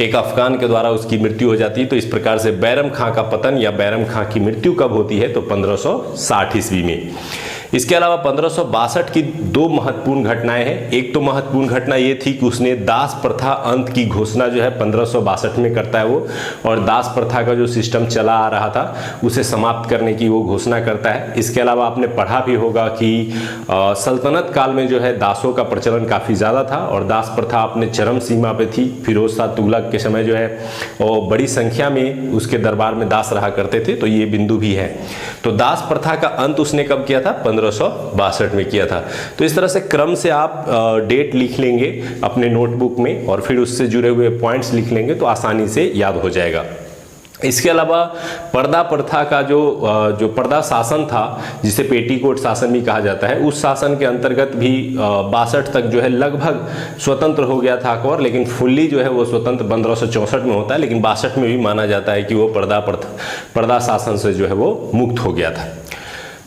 एक अफगान के द्वारा उसकी मृत्यु हो जाती है। तो इस प्रकार से बैरम खां का पतन या बैरम खां की मृत्यु कब होती है, तो 1560 ईस्वी में। इसके अलावा 1562 की 2 महत्वपूर्ण घटनाएं हैं। एक तो महत्वपूर्ण घटना ये थी कि उसने दास प्रथा अंत की घोषणा जो है 1562 में करता है वो, और दास प्रथा का जो सिस्टम चला आ रहा था उसे समाप्त करने की वो घोषणा करता है। इसके अलावा आपने पढ़ा भी होगा कि सल्तनत काल में जो है दासों का प्रचलन काफ़ी ज़्यादा था और दास प्रथा अपने चरम सीमा पे थी। फिरोज शाह तुगलक के समय जो है और बड़ी संख्या में उसके दरबार में दास रहा करते थे, तो ये बिंदु भी है। तो दास प्रथा का अंत उसने कब किया था, 1562 में किया था। तो इस तरह से क्रम से आप डेट लिख लेंगे अपने नोटबुक में और फिर उससे जुड़े हुए पॉइंट्स लिख लेंगे तो आसानी से याद हो जाएगा। इसके अलावा पर्दा प्रथा का जो पर्दा शासन था, जिसे पेटीकोट शासन भी कहा जाता है, उस शासन के अंतर्गत भी 62 तक जो है लगभग स्वतंत्र हो गया था अकबर, लेकिन फुल्ली जो है वो स्वतंत्र 1564 में होता है, लेकिन 62 में भी माना जाता है कि वो पर्दा शासन से जो है वो मुक्त हो गया था।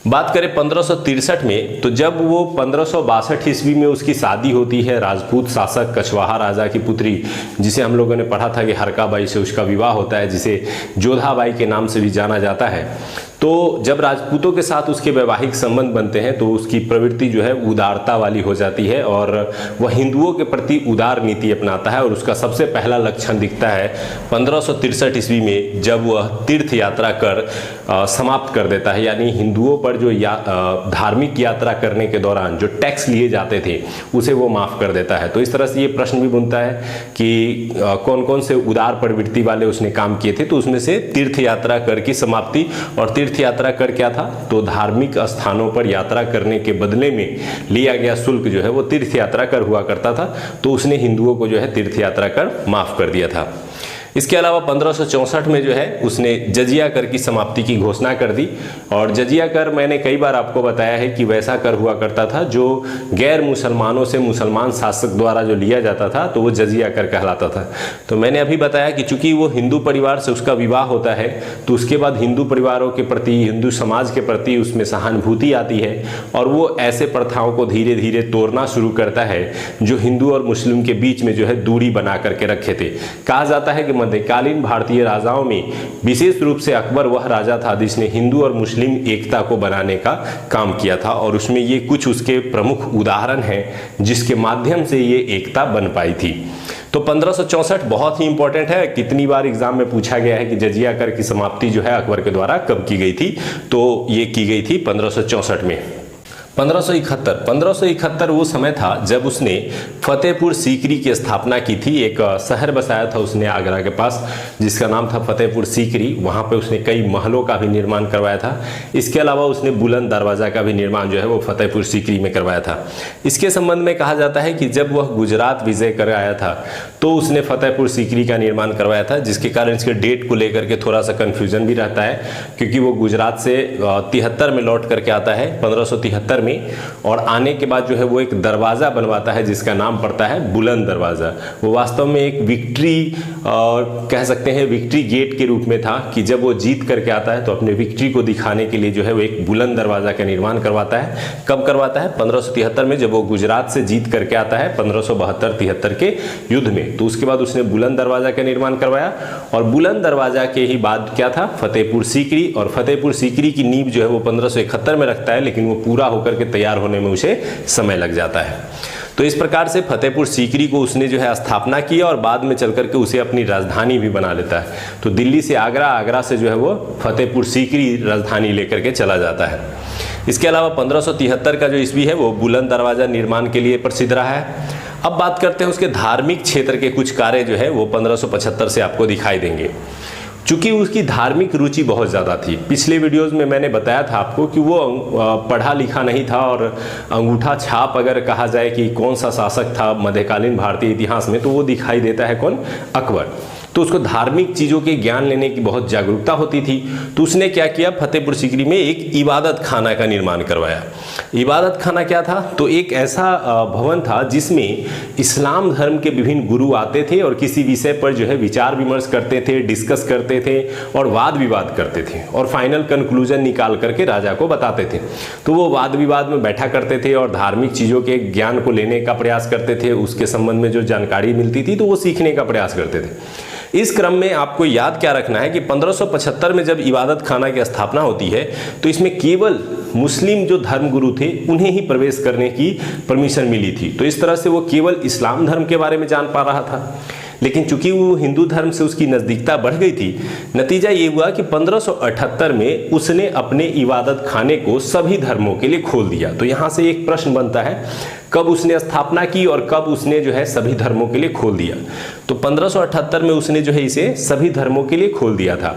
बात करें 1563 में, तो जब वो 1562 ईस्वी में उसकी शादी होती है राजपूत शासक कछवाहा राजा की पुत्री, जिसे हम लोगों ने पढ़ा था कि हरकाबाई से उसका विवाह होता है, जिसे जोधाबाई के नाम से भी जाना जाता है। तो जब राजपूतों के साथ उसके वैवाहिक संबंध बनते हैं तो उसकी प्रवृत्ति जो है उदारता वाली हो जाती है और वह हिंदुओं के प्रति उदार नीति अपनाता है, और उसका सबसे पहला लक्षण दिखता है 1563 ईस्वी में, जब वह तीर्थ यात्रा कर समाप्त कर देता है। यानी हिंदुओं पर जो धार्मिक यात्रा करने के दौरान जो टैक्स लिए जाते थे उसे वो माफ़ कर देता है। तो इस तरह से ये प्रश्न भी बनता है कि कौन कौन से उदार प्रवृत्ति वाले उसने काम किए थे, तो उसमें से तीर्थ यात्रा कर की समाप्ति। और तीर्थ यात्रा कर क्या था, तो धार्मिक स्थानों पर यात्रा करने के बदले में लिया गया शुल्क जो है वो तीर्थ यात्रा कर हुआ करता था, तो उसने हिंदुओं को जो है तीर्थ यात्रा कर माफ कर दिया था। इसके अलावा 1564 में जो है उसने जजिया कर की समाप्ति की घोषणा कर दी। और जजिया कर मैंने कई बार आपको बताया है कि वैसा कर हुआ करता था जो गैर मुसलमानों से मुसलमान शासक द्वारा जो लिया जाता था, तो वो जजिया कर कहलाता था। तो मैंने अभी बताया कि चूंकि वो हिंदू परिवार से उसका विवाह होता है, तो उसके बाद हिंदू परिवारों के प्रति, हिंदू समाज के प्रति उसमें सहानुभूति आती है और वो ऐसे प्रथाओं को धीरे धीरे तोड़ना शुरू करता है जो हिंदू और मुस्लिम के बीच में जो है दूरी बना करके रखे थे। कहा जाता है कि मध्यकालीन भारतीय राजाओं में विशेष रूप से अकबर वह राजा था जिसने हिंदू और मुस्लिम एकता को बनाने का काम किया था, और उसमें ये कुछ उसके प्रमुख उदाहरण हैं जिसके माध्यम से ये एकता बन पाई थी। तो 1564 बहुत ही इंपॉर्टेंट है, कितनी बार एग्जाम में पूछा गया है कि जजिया कर की समाप्ति जो है अकबर के द्वारा कब की गई थी, तो ये की गई थी 1564 में। 1571 वो समय था जब उसने फतेहपुर सीकरी की स्थापना की थी। एक शहर बसाया था उसने आगरा के पास जिसका नाम था फतेहपुर सीकरी। वहाँ पे उसने कई महलों का भी निर्माण करवाया था। इसके अलावा उसने बुलंद दरवाज़ा का भी निर्माण जो है वो फतेहपुर सीकरी में करवाया था। इसके संबंध में कहा जाता है कि जब वह गुजरात विजय कर आया था तो उसने फतेहपुर सीकरी का निर्माण करवाया था, जिसके कारण इसके डेट को लेकर के थोड़ा सा कन्फ्यूजन भी रहता है, क्योंकि वो गुजरात से 73 में लौट करके आता है 1573 में, और आने के बाद जो है वो एक दरवाज़ा बनवाता है जिसका नाम पड़ता है बुलंद दरवाज़ा। वो वास्तव में एक विक्ट्री कह सकते हैं विक्ट्री गेट के रूप में था कि जब वो जीत करके आता है तो अपने विक्ट्री को दिखाने के लिए जो है वो एक बुलंद दरवाज़ा का निर्माण करवाता है। कब करवाता है? 1573 में, जब वो गुजरात से जीत करके आता है 1572-73 के युद्ध में। तो उसके बाद उसने बुलंद दरवाज़ा का निर्माण करवाया, और बुलंद दरवाज़ा के ही बाद क्या था? फतेहपुर सीकरी। और फतेहपुर सीकरी की नींव जो है वो 1571 में रखता है, लेकिन वो पूरा होकर के तैयार होने में उसे समय लग जाता है। तो इस प्रकार से फतेहपुर सीकरी को उसने जो है स्थापना की और बाद में चल करके उसे अपनी राजधानी भी बना लेता है। तो दिल्ली से आगरा, आगरा से जो है वो फतेहपुर सीकरी राजधानी लेकर के चला जाता है। इसके अलावा 1573 का जो ईस्वी है वो बुलंद दरवाज़ा निर्माण के लिए प्रसिद्ध रहा है। अब बात करते हैं उसके धार्मिक क्षेत्र के कुछ कार्य जो है वो 1575 से आपको दिखाई देंगे। चूंकि उसकी धार्मिक रुचि बहुत ज़्यादा थी। पिछले वीडियोस में मैंने बताया था आपको कि वो पढ़ा लिखा नहीं था, और अंगूठा छाप अगर कहा जाए कि कौन सा शासक था मध्यकालीन भारतीय इतिहास में, तो वो दिखाई देता है कौन? अकबर। तो उसको धार्मिक चीज़ों के ज्ञान लेने की बहुत जागरूकता होती थी। तो उसने क्या किया, फतेहपुर सीकरी में एक इबादत खाना का निर्माण करवाया। इबादत खाना क्या था? तो एक ऐसा भवन था जिसमें इस्लाम धर्म के विभिन्न गुरु आते थे और किसी विषय पर जो है विचार विमर्श करते थे, डिस्कस करते थे और वाद विवाद करते थे, और फाइनल कंक्लूजन निकाल करके राजा को बताते थे। तो वो वाद विवाद में बैठा करते थे और धार्मिक चीज़ों के ज्ञान को लेने का प्रयास करते थे। उसके संबंध में जो जानकारी मिलती थी तो वो सीखने का प्रयास करते थे। इस क्रम में आपको याद क्या रखना है कि 1575 में जब इबादत खाना की स्थापना होती है तो इसमें केवल मुस्लिम जो धर्म गुरु थे उन्हें ही प्रवेश करने की परमिशन मिली थी। तो इस तरह से वो केवल इस्लाम धर्म के बारे में जान पा रहा था। लेकिन चूंकि वो हिंदू धर्म से उसकी नज़दीकता बढ़ गई थी, नतीजा ये हुआ कि 1578 में उसने अपने इबादत खाने को सभी धर्मों के लिए खोल दिया। तो यहाँ से एक प्रश्न बनता है, कब उसने स्थापना की और कब उसने जो है सभी धर्मों के लिए खोल दिया? तो 1578 में उसने जो है इसे सभी धर्मों के लिए खोल दिया था।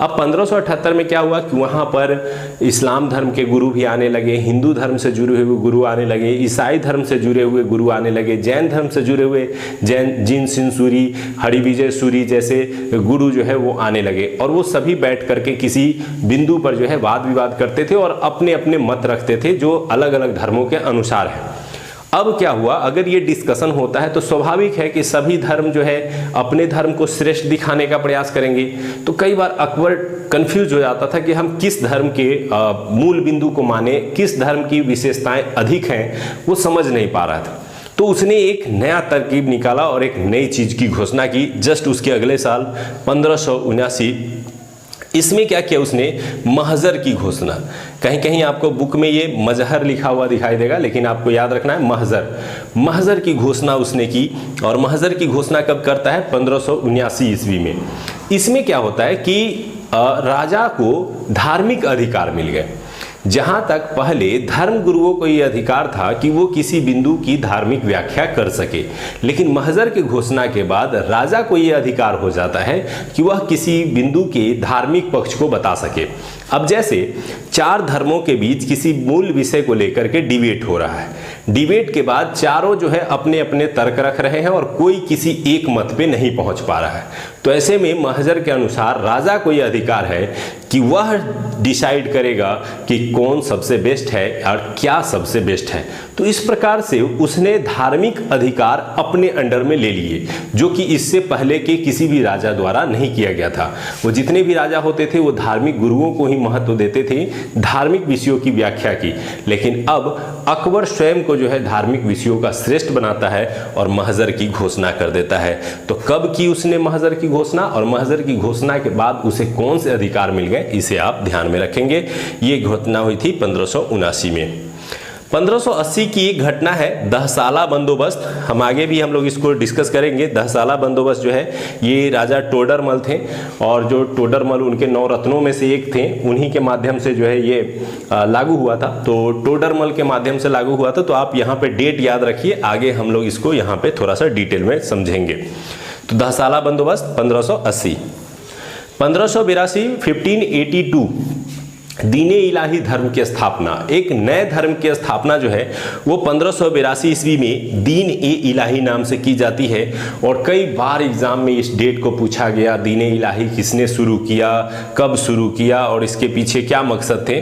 अब 1578 में क्या हुआ कि वहाँ पर इस्लाम धर्म के गुरु भी आने लगे, हिंदू धर्म से जुड़े हुए गुरु आने लगे, ईसाई धर्म से जुड़े हुए गुरु आने लगे, जैन धर्म से जुड़े हुए जिन सिंह सूरी, हरिविजय सूरी जैसे गुरु जो है वो आने लगे, और वो सभी बैठ करके किसी बिंदु पर जो है वाद विवाद करते थे और अपने अपने मत रखते थे जो अलग अलग धर्मों के अनुसार है। अब क्या हुआ, अगर ये डिस्कशन होता है तो स्वाभाविक है कि सभी धर्म जो है अपने धर्म को श्रेष्ठ दिखाने का प्रयास करेंगे। तो कई बार अकबर कंफ्यूज हो जाता था कि हम किस धर्म के मूल बिंदु को माने, किस धर्म की विशेषताएं अधिक हैं, वो समझ नहीं पा रहा था। तो उसने एक नया तरकीब निकाला और एक नई चीज़ की घोषणा की जस्ट उसके अगले साल 1579। इसमें क्या किया उसने? महजर की घोषणा। कहीं कहीं आपको बुक में ये मजहर लिखा हुआ दिखाई देगा, लेकिन आपको याद रखना है महजर की घोषणा उसने की। और महजर की घोषणा कब करता है? 1579 ईस्वी में। इसमें क्या होता है कि राजा को धार्मिक अधिकार मिल गए। जहां तक पहले धर्म गुरुओं को यह अधिकार था कि वो किसी बिंदु की धार्मिक व्याख्या कर सके, लेकिन महजर की घोषणा के बाद राजा को यह अधिकार हो जाता है कि वह किसी बिंदु के धार्मिक पक्ष को बता सके। अब जैसे चार धर्मों के बीच किसी मूल विषय को लेकर के डिबेट हो रहा है, डिबेट के बाद चारों जो है अपने अपने तर्क रख रहे हैं और कोई किसी एक मत पे नहीं पहुंच पा रहा है, तो ऐसे में महजर के अनुसार राजा को यह अधिकार है कि वह डिसाइड करेगा कि कौन सबसे बेस्ट है और क्या सबसे बेस्ट है। तो इस प्रकार से उसने धार्मिक अधिकार अपने अंडर में ले लिए, जो कि इससे पहले के किसी भी राजा द्वारा नहीं किया गया था। वो जितने भी राजा होते थे वो धार्मिक गुरुओं को ही महत्व देते थे, धार्मिक विषयों की व्याख्या की। लेकिन अब अकबर स्वयं को जो है धार्मिक विषयों का श्रेष्ठ बनाता है और महजर की घोषणा कर देता है। तो कब की उसने महजर की घोषणा, और महजर की घोषणा के बाद उसे कौन से अधिकार मिल गए, इसे आप ध्यान में रखेंगे। ये घटना हुई थी 1579 में। 1580 की एक घटना है दहसाला बंदोबस्त। हम आगे भी हम लोग इसको डिस्कस करेंगे। दहसाला बंदोबस्त जो है ये राजा टोडरमल थे, और जो टोडरमल उनके 9 रत्नों में से एक थे, उन्हीं के माध्यम से जो है ये लागू हुआ था। तो टोडरमल के माध्यम से लागू हुआ था। तो आप यहाँ पे डेट याद रखिए, आगे हम लोग इसको यहाँ पे थोड़ा सा डिटेल में समझेंगे। तो दहसाला बंदोबस्त 1580। 1582 1582 दीन ए इलाही धर्म की स्थापना। एक नए धर्म की स्थापना जो है वो 1582 ईस्वी में दीन ए इलाही नाम से की जाती है। और कई बार एग्जाम में इस डेट को पूछा गया, दीन ए इलाही किसने शुरू किया, कब शुरू किया और इसके पीछे क्या मकसद थे।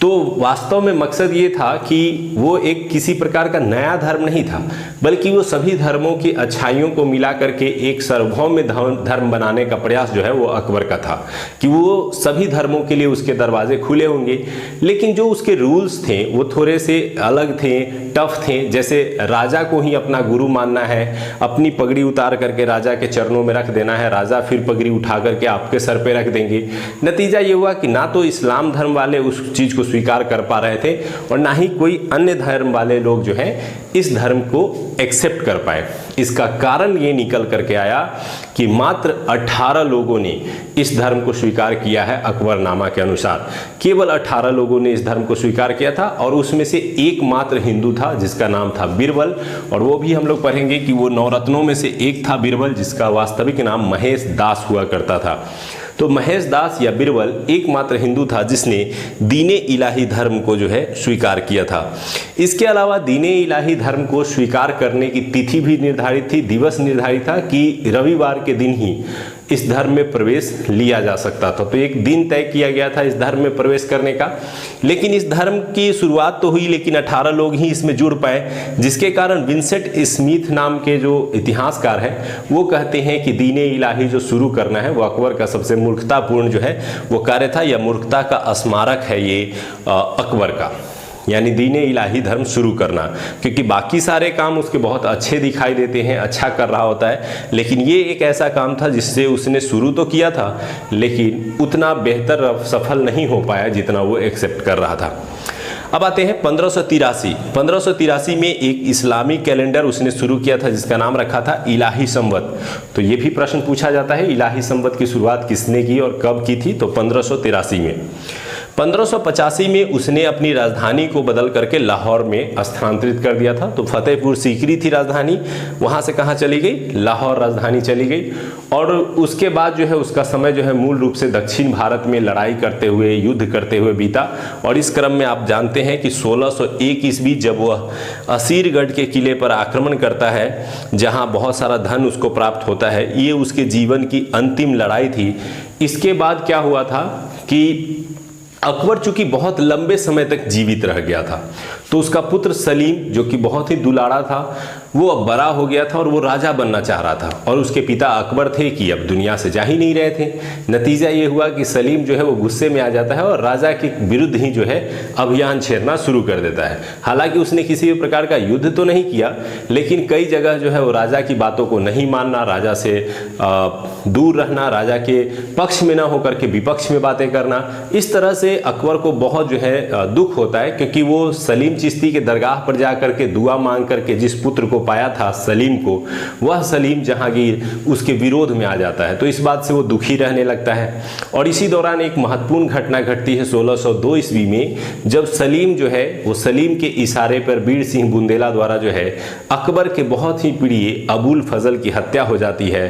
तो वास्तव में मकसद ये था कि वो एक किसी प्रकार का नया धर्म नहीं था, बल्कि वो सभी धर्मों की अच्छाइयों को मिला करके एक सार्वभौम धर्म बनाने का प्रयास जो है वो अकबर का था, कि वो सभी धर्मों के लिए उसके दरवाजे खुले होंगे। लेकिन जो उसके रूल्स थे वो थोड़े से अलग थे, टफ थे। जैसे राजा को ही अपना गुरु मानना है, अपनी पगड़ी उतार करके राजा के चरणों में रख देना है, राजा फिर पगड़ी उठा करके आपके सर पे रख देंगे। नतीजा ये हुआ कि ना तो इस्लाम धर्म वाले उस चीज़ को स्वीकार कर पा रहे थे और ना ही कोई अन्य धर्म वाले लोग जो हैं इस धर्म को एक्सेप्ट कर पाए। इसका कारण ये निकल करके आया कि मात्र 18 लोगों ने इस धर्म को स्वीकार किया है। अकबरनामा के अनुसार केवल 18 लोगों ने इस धर्म को स्वीकार किया था, और उसमें से एकमात्र हिंदू था जिसका नाम था बीरबल। और वो भी हम लोग पढ़ेंगे कि वो 9 रत्नों में से एक था बीरबल, जिसका वास्तविक नाम महेश दास हुआ करता था। तो तो महेश दास या बिरबल एकमात्र हिंदू था जिसने दीने इलाही धर्म को जो है स्वीकार किया था। इसके अलावा दीने इलाही धर्म को स्वीकार करने की तिथि भी निर्धारित थी, दिवस निर्धारित था कि रविवार के दिन ही इस धर्म में प्रवेश लिया जा सकता था। तो एक दिन तय किया गया था इस धर्म में प्रवेश करने का। लेकिन इस धर्म की शुरुआत तो हुई, लेकिन 18 लोग ही इसमें जुड़ पाए, जिसके कारण विंसेंट स्मिथ नाम के जो इतिहासकार हैं वो कहते हैं कि दीने इलाही जो शुरू करना है वो अकबर का सबसे मूर्खतापूर्ण जो है वो कार्य था, या मूर्खता का स्मारक है ये अकबर का, यानी दीने इलाही धर्म शुरू करना। क्योंकि बाकी सारे काम उसके बहुत अच्छे दिखाई देते हैं, अच्छा कर रहा होता है, लेकिन ये एक ऐसा काम था जिससे उसने शुरू तो किया था लेकिन उतना बेहतर सफल नहीं हो पाया जितना वो एक्सेप्ट कर रहा था। अब आते हैं 1583 में एक इस्लामिक कैलेंडर उसने शुरू किया था जिसका नाम रखा था इलाही संवत। तो ये भी प्रश्न पूछा जाता है, इलाही संवत की शुरुआत किसने की और कब की थी? तो 1583 में। 1585 में उसने अपनी राजधानी को बदल करके लाहौर में स्थानांतरित कर दिया था। तो फतेहपुर सीकरी थी राजधानी, वहाँ से कहाँ चली गई? लाहौर राजधानी चली गई। और उसके बाद जो है उसका समय जो है मूल रूप से दक्षिण भारत में लड़ाई करते हुए, युद्ध करते हुए बीता। और इस क्रम में आप जानते हैं कि 1601 ईस्वी जब वह असीरगढ़ के किले पर आक्रमण करता है, जहाँ बहुत सारा धन उसको प्राप्त होता है, ये उसके जीवन की अंतिम लड़ाई थी। इसके बाद क्या हुआ था कि अकबर चूंकि बहुत लंबे समय तक जीवित रह गया था, तो उसका पुत्र सलीम जो कि बहुत ही दुलारा था वो अब बड़ा हो गया था और वो राजा बनना चाह रहा था। और उसके पिता अकबर थे कि अब दुनिया से जा ही नहीं रहे थे। नतीजा ये हुआ कि सलीम जो है वो गुस्से में आ जाता है और राजा के विरुद्ध ही जो है अभियान छेड़ना शुरू कर देता है। हालांकि उसने किसी भी प्रकार का युद्ध तो नहीं किया, लेकिन कई जगह जो है वो राजा की बातों को नहीं मानना, राजा से दूर रहना, राजा के पक्ष में ना होकर के विपक्ष में बातें करना, इस तरह से अकबर को बहुत जो है दुख होता है। क्योंकि वो सलीम चिश्ती के दरगाह पर जा करके दुआ मांग करके जिस पुत्र को पाया था सलीम को, वह सलीम जहांगीर उसके विरोध में आ जाता है। तो इस बात से वो दुखी रहने लगता है। और इसी दौरान एक महत्वपूर्ण घटना घटती है 1602 ईस्वी में, जब सलीम जो है वो सलीम के इशारे पर बीर सिंह बुंदेला द्वारा जो है अकबर के बहुत ही प्रिय अबुल फजल की हत्या हो जाती है।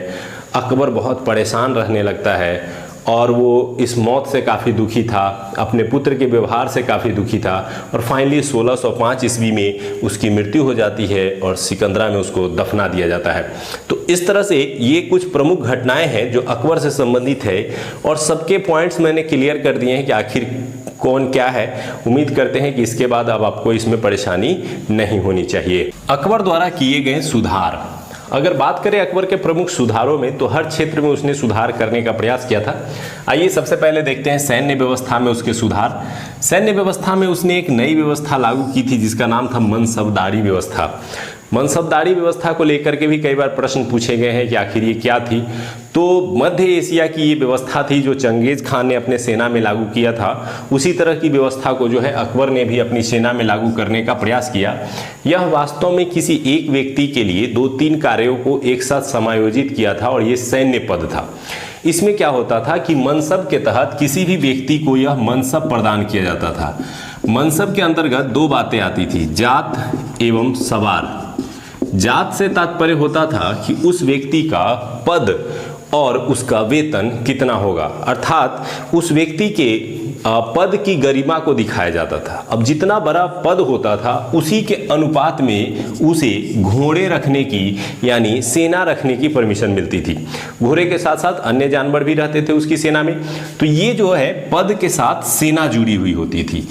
अकबर बहुत परेशान रहने लगता है और वो इस मौत से काफ़ी दुखी था, अपने पुत्र के व्यवहार से काफ़ी दुखी था। और फाइनली 1605 ईस्वी में उसकी मृत्यु हो जाती है और सिकंदरा में उसको दफना दिया जाता है। तो इस तरह से ये कुछ प्रमुख घटनाएं हैं जो अकबर से संबंधित है, और सबके पॉइंट्स मैंने क्लियर कर दिए हैं कि आखिर कौन क्या है। उम्मीद करते हैं कि इसके बाद अब आपको इसमें परेशानी नहीं होनी चाहिए। अकबर द्वारा किए गए सुधार, अगर बात करें अकबर के प्रमुख सुधारों में, तो हर क्षेत्र में उसने सुधार करने का प्रयास किया था। आइए सबसे पहले देखते हैं सैन्य व्यवस्था में उसके सुधार। सैन्य व्यवस्था में उसने एक नई व्यवस्था लागू की थी जिसका नाम था मनसबदारी व्यवस्था। मनसबदारी व्यवस्था को लेकर के भी कई बार प्रश्न पूछे गए हैं कि आखिर ये क्या थी। तो मध्य एशिया की ये व्यवस्था थी जो चंगेज खान ने अपने सेना में लागू किया था। उसी तरह की व्यवस्था को जो है अकबर ने भी अपनी सेना में लागू करने का प्रयास किया। यह वास्तव में किसी एक व्यक्ति के लिए 2-3 कार्यों को एक साथ समायोजित किया था और ये सैन्य पद था। इसमें क्या होता था कि मनसब के तहत किसी भी व्यक्ति को यह मनसब प्रदान किया जाता था। मनसब के अंतर्गत 2 बातें आती थी, जात एवं सवार। जात से तात्पर्य होता था कि उस व्यक्ति का पद और उसका वेतन कितना होगा, अर्थात उस व्यक्ति के पद की गरिमा को दिखाया जाता था। अब जितना बड़ा पद होता था उसी के अनुपात में उसे घोड़े रखने की यानी सेना रखने की परमिशन मिलती थी। घोड़े के साथ साथ अन्य जानवर भी रहते थे उसकी सेना में। तो ये जो है पद के साथ सेना जुड़ी हुई होती थी।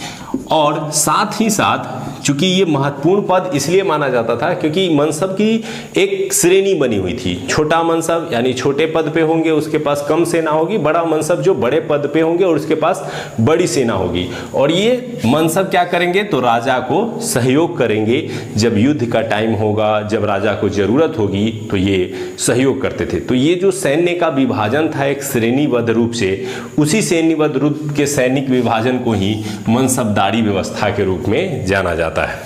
और साथ ही साथ चूंकि ये महत्वपूर्ण पद इसलिए माना जाता था क्योंकि मनसब की एक श्रेणी बनी हुई थी। छोटा मनसब यानी छोटे पद पे होंगे, उसके पास कम सेना होगी। बड़ा मनसब जो बड़े पद पे होंगे और उसके पास बड़ी सेना होगी। और ये मनसब क्या करेंगे, तो राजा को सहयोग करेंगे। जब युद्ध का टाइम होगा, जब राजा को जरूरत होगी, तो ये सहयोग करते थे। तो ये जो सैन्य का विभाजन था एक श्रेणीबद्ध रूप से, उसी श्रेणीबद्ध रूप के सैनिक विभाजन को ही मनसबदारी व्यवस्था के रूप में जाना जाता है।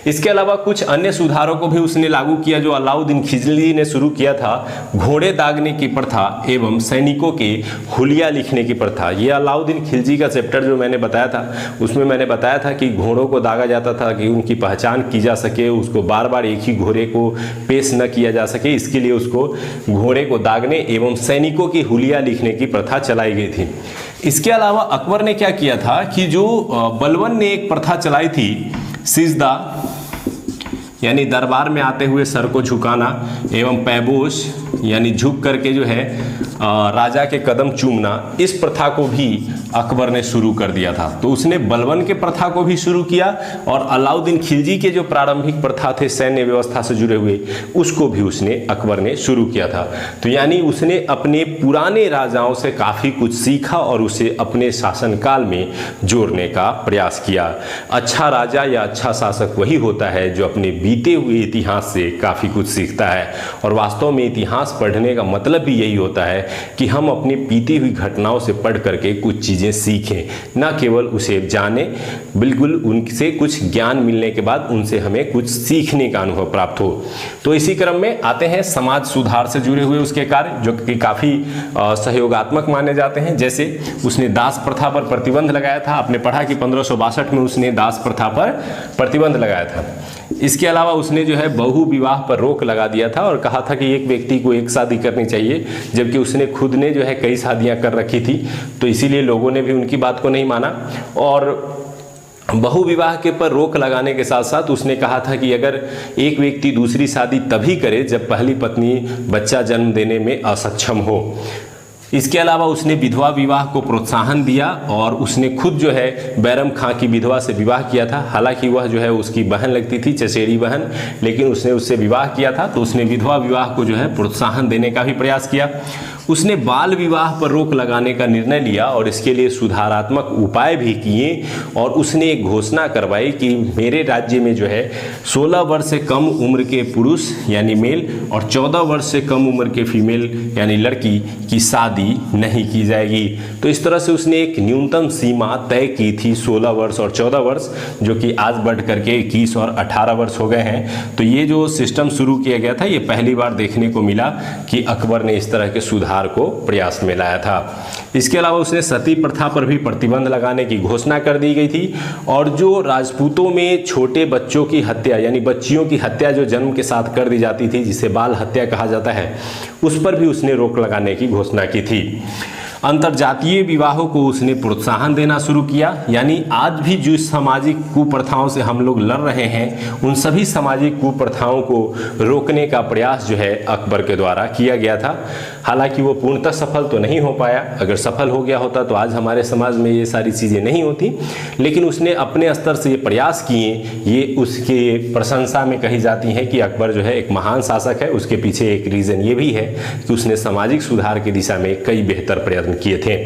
इसके अलावा कुछ अन्य सुधारों को भी उसने लागू किया जो अलाउद्दीन खिलजी ने शुरू किया था। घोड़े दागने की प्रथा एवं सैनिकों के हुलिया लिखने की प्रथा। ये अलाउद्दीन खिलजी का चैप्टर जो मैंने बताया था उसमें मैंने बताया था कि घोड़ों को दागा जाता था कि उनकी पहचान की जा सके, उसको बार बार एक ही घोड़े को पेश न किया जा सके, इसके लिए उसको घोड़े को दागने एवं सैनिकों की हुलिया लिखने की प्रथा चलाई गई थी। इसके अलावा अकबर ने क्या किया था कि जो बलबन ने एक प्रथा चलाई थी सिजदा यानी दरबार में आते हुए सर को झुकाना एवं पैबोश यानी झुक करके जो है राजा के कदम चूमना, इस प्रथा को भी अकबर ने शुरू कर दिया था। तो उसने बलबन के प्रथा को भी शुरू किया और अलाउद्दीन खिलजी के जो प्रारंभिक प्रथा थे सैन्य व्यवस्था से जुड़े हुए उसको भी उसने अकबर ने शुरू किया था। तो यानी उसने अपने पुराने राजाओं से काफ़ी कुछ सीखा और उसे अपने शासनकाल में जोड़ने का प्रयास किया। अच्छा राजा या अच्छा शासक वही होता है जो अपने बीते हुए इतिहास से काफ़ी कुछ सीखता है, और वास्तव में इतिहास पढ़ने का मतलब भी यही होता है कि हम अपनी बीती हुई घटनाओं से पढ़ करके कुछ चीज़ें सीखें, ना केवल उसे जाने, बिल्कुल उनसे कुछ ज्ञान मिलने के बाद उनसे हमें कुछ सीखने का अनुभव प्राप्त हो। तो इसी क्रम में आते हैं समाज सुधार से जुड़े हुए उसके कार्य जो कि काफ़ी सहयोगात्मक माने जाते हैं। जैसे उसने दास प्रथा पर प्रतिबंध लगाया था। आपने पढ़ा कि 1562 में उसने दास प्रथा पर प्रतिबंध लगाया था। इसके अलावा उसने जो है बहु विवाह पर रोक लगा दिया था और कहा था कि एक व्यक्ति को एक शादी करनी चाहिए, जबकि उसने खुद ने जो है कई शादियां कर रखी थी, तो इसीलिए लोगों ने भी उनकी बात को नहीं माना। और बहु विवाह के पर रोक लगाने के साथ साथ उसने कहा था कि अगर एक व्यक्ति दूसरी शादी तभी करे जब पहली पत्नी बच्चा जन्म देने में असक्षम हो। इसके अलावा उसने विधवा विवाह को प्रोत्साहन दिया और उसने खुद जो है बैरम खां की विधवा से विवाह किया था। हालांकि वह जो है उसकी बहन लगती थी, चचेरी बहन, लेकिन उसने उससे विवाह किया था, तो उसने विधवा विवाह को जो है प्रोत्साहन देने का भी प्रयास किया। उसने बाल विवाह पर रोक लगाने का निर्णय लिया और इसके लिए सुधारात्मक उपाय भी किए और उसने एक घोषणा करवाई कि मेरे राज्य में जो है 16 वर्ष से कम उम्र के पुरुष यानी मेल और 14 वर्ष से कम उम्र के फीमेल यानी लड़की की शादी नहीं की जाएगी। तो इस तरह से उसने एक न्यूनतम सीमा तय की थी 16 वर्ष और 14 वर्ष, जो कि आज बढ़ करके 21 और 18 वर्ष हो गए हैं। तो ये जो सिस्टम शुरू किया गया था ये पहली बार देखने को मिला कि अकबर ने इस तरह के सुधार को प्रयास में लाया था। इसके अलावा उसने सती प्रथा पर भी प्रतिबंध लगाने की घोषणा कर दी गई थी और जो राजपूतों में छोटे बच्चों की हत्या यानी बच्चियों की हत्या जो जन्म के साथ कर दी जाती थी, जिसे बाल हत्या कहा जाता है, उस पर भी उसने रोक लगाने की घोषणा की थी। अंतरजातीय विवाहों को उसने प्रोत्साहन देना शुरू किया, यानी आज भी जो सामाजिक कुप्रथाओं से हम लोग लड़ रहे हैं उन सभी सामाजिक कुप्रथाओं को रोकने का प्रयास जो है अकबर के द्वारा किया गया था। हालांकि वो पूर्णतः सफल तो नहीं हो पाया, अगर सफल हो गया होता तो आज हमारे समाज में ये सारी चीज़ें नहीं होती, लेकिन उसने अपने स्तर से ये प्रयास किए, ये उसके प्रशंसा में कही जाती हैं कि अकबर जो है एक महान शासक है। उसके पीछे एक रीज़न ये भी है कि उसने सामाजिक सुधार की दिशा में कई बेहतर प्रयत्न किए थे।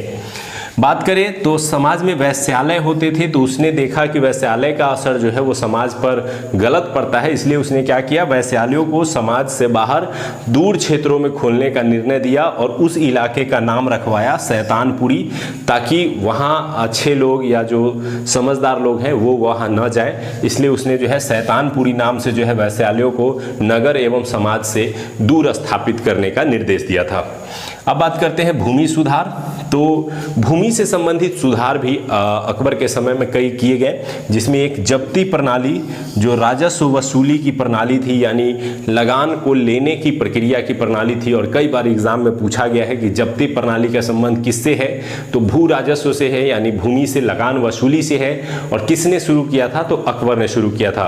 बात करें तो समाज में वैश्यालय होते थे, तो उसने देखा कि वैश्यालय का असर जो है वो समाज पर गलत पड़ता है, इसलिए उसने क्या किया, वैश्यालयों को समाज से बाहर दूर क्षेत्रों में खोलने का निर्णय दिया और उस इलाके का नाम रखवाया शैतानपुरी, ताकि वहाँ अच्छे लोग या जो समझदार लोग हैं वो वहाँ न जाए। इसलिए उसने जो है शैतानपुरी नाम से जो है वैश्यालयों को नगर एवं समाज से दूर स्थापित करने का निर्देश दिया था। अब बात करते हैं भूमि सुधार। तो भूमि से संबंधित सुधार भी अकबर के समय में कई किए गए, जिसमें एक जब्ती प्रणाली जो राजस्व वसूली की प्रणाली थी, यानी लगान को लेने की प्रक्रिया की प्रणाली थी। और कई बार एग्जाम में पूछा गया है कि जब्ती प्रणाली का संबंध किससे है, तो भू राजस्व से है, यानी भूमि से लगान वसूली से है। और किसने शुरू किया था, तो अकबर ने शुरू किया था।